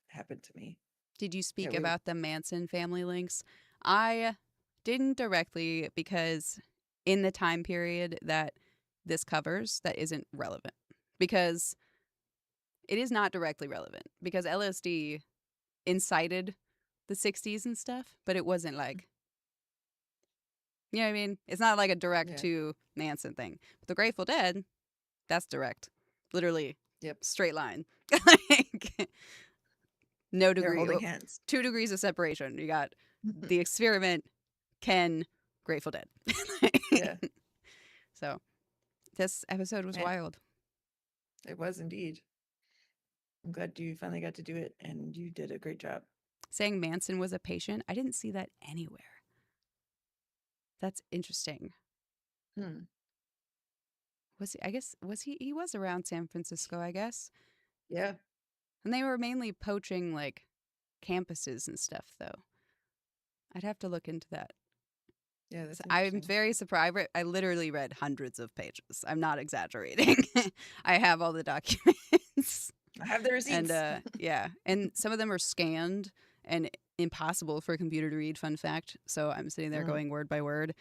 happened to me. Did you Yeah, speak we about the Manson family links? I didn't directly because in the time period that this covers, that isn't relevant because it is not directly relevant because LSD incited the 60s and stuff, but it wasn't like, you know what I mean? It's not like a direct yeah. to Manson thing. But the Grateful Dead, that's direct. Literally Yep. straight line. Like no They're degree, holding hands. 2 degrees of separation. You got the experiment, Ken, Grateful Dead. Yeah. So this episode was Man, wild. it was indeed. I'm glad you finally got to do it and you did a great job. Saying Manson was a patient, I didn't see that anywhere. That's interesting. Hmm. I guess was he was around San Francisco, I guess. Yeah. And they were mainly poaching like campuses and stuff though. I'd have to look into that. Yeah, that's I'm interesting. very surprised. I literally read hundreds of pages. I'm not exaggerating. I have all the documents. I have the And receipts. yeah, and some of them are scanned and impossible for a computer to read. Fun fact. So I'm sitting there Mm. going word by word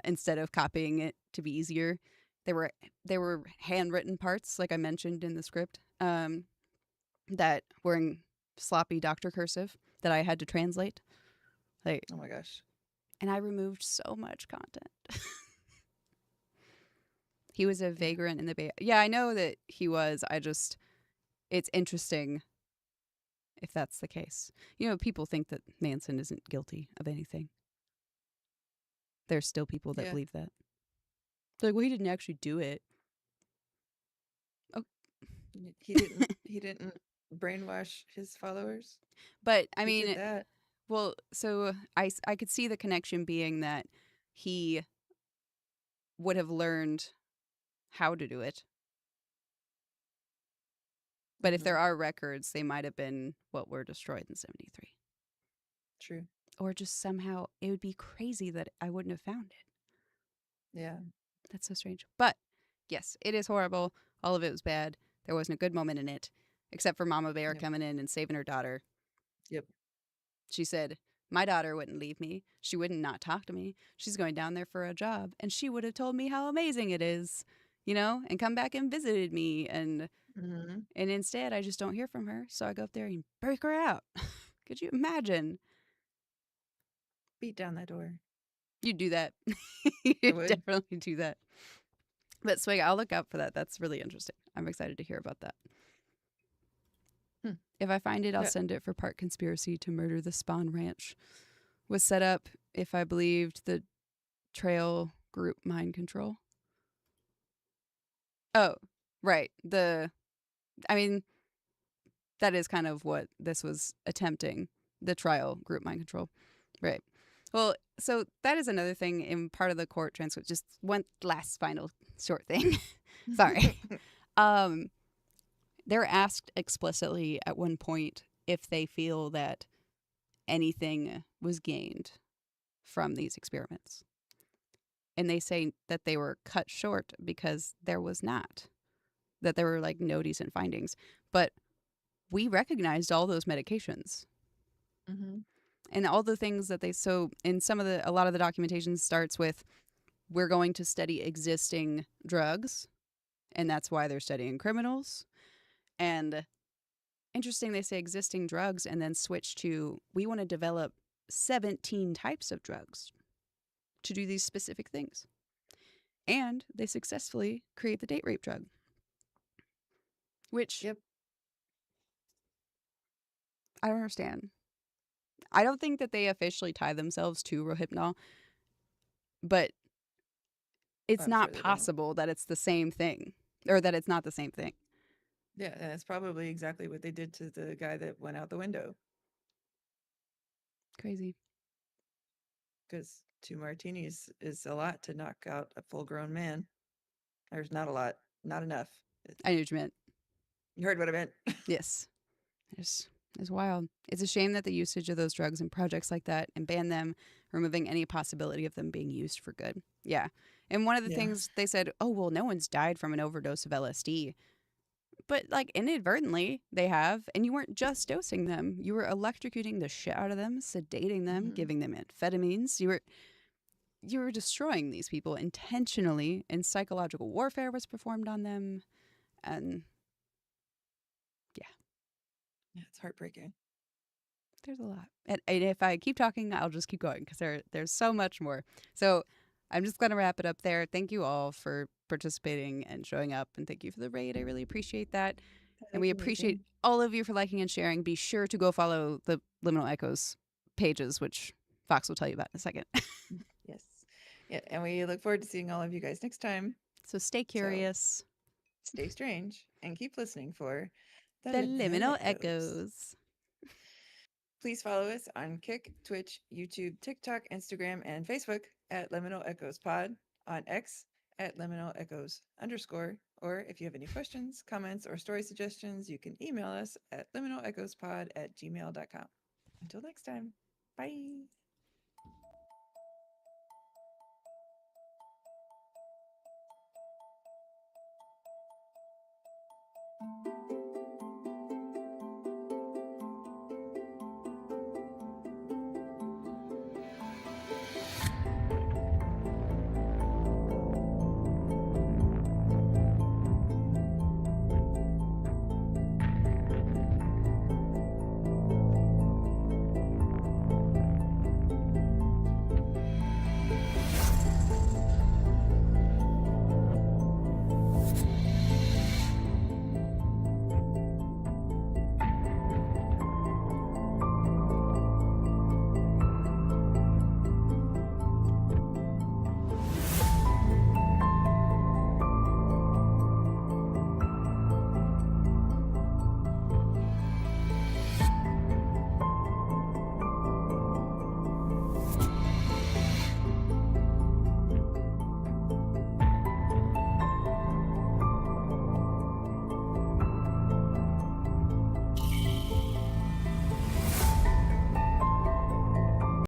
instead of copying it to be easier. There were handwritten parts, like I mentioned in the script, that were in sloppy doctor cursive that I had to translate. Like, Oh my gosh. and I removed so much content. He was a Yeah. vagrant in the Bay. Yeah, I know that he was. I just, it's interesting if that's the case. You know, people think that Manson isn't guilty of anything. There's still people that Yeah. believe that. They're like, well, he didn't actually do it. Oh, He didn't brainwash his followers. but I He did mean, that. well, so I could see the connection being that he would have learned how to do it. But if Hmm. there are records, they might have been what were destroyed in 73. True. Or just somehow, it would be crazy that I wouldn't have found it. Yeah. That's so strange. But yes, it is horrible. All of it was bad. There wasn't a good moment in it, except for Mama Bear Yep. coming in and saving her daughter. Yep. She said, "My daughter wouldn't leave me. She wouldn't not talk to me. She's going down there for a job, and she would have told me how amazing it is, and come back and visited me. Hmm. And instead, I just don't hear from her. So I go up there and break her out. Could you imagine? Beat down that door. You'd do that. I You'd would. definitely do that. But Swig, I'll look out for that. That's really interesting. I'm excited to hear about that. Hmm. If I find it, I'll Yeah. send it for part conspiracy to murder the Spawn Ranch. Was set up, if I believed the trail group mind control. Oh, right. I mean, that is kind of what this was attempting, the trial group mind control. Right. Well, so that is another thing in part of the court transcript. Just one last final short thing. Sorry. Um, they're asked explicitly at one point if they feel that anything was gained from these experiments. And they say that they were cut short because there was not, that there were like no decent findings. But we recognized all those medications Hmm. and all the things that so in a lot of the documentation starts with, we're going to study existing drugs, and that's why they're studying criminals. And interesting, they say existing drugs and then switch to, we want to develop 17 types of drugs to do these specific things. And they successfully create the date rape drug, which Yep. I don't understand. I don't think that they officially tie themselves to Rohypnol, but it's I'm sure not they don't. possible that it's the same thing or that it's not the same thing. Yeah, and that's probably exactly what they did to the guy that went out the window. Crazy. Because 2 martinis is a lot to knock out a full-grown man. There's not a lot, not enough. I knew what you meant. You heard what I meant. Yes. It's, it's wild. It's a shame that the usage of those drugs in projects like that and ban them, removing any possibility of them being used for good. Yeah. And one of the Yeah. things they said, oh, well, no one's died from an overdose of LSD. But like inadvertently, they have. And you weren't just dosing them, you were electrocuting the shit out of them, sedating them, Hmm. giving them amphetamines. You were destroying these people intentionally, and psychological warfare was performed on them. And yeah, Yeah, it's heartbreaking. there's a lot. And if I keep talking, I'll just keep going because there's so much more. So I'm just going to wrap it up there. Thank you all for participating and showing up. And thank you for the raid. I really appreciate that. And we That's appreciate amazing. all of you for liking and sharing. Be sure to go follow the Liminal Echoes pages, which Fox will tell you about in a second. Yes. Yeah, and we look forward to seeing all of you guys next time. So stay So curious. stay strange and keep listening for the The Liminal Liminal Echoes. Echoes. Please follow us on Kick, Twitch, YouTube, TikTok, Instagram, and Facebook at Liminal Echoes Pod, on X at Liminal Echoes _. Or if you have any questions, comments, or story suggestions, you can email us at liminalechoespod@gmail.com. Until next time, bye.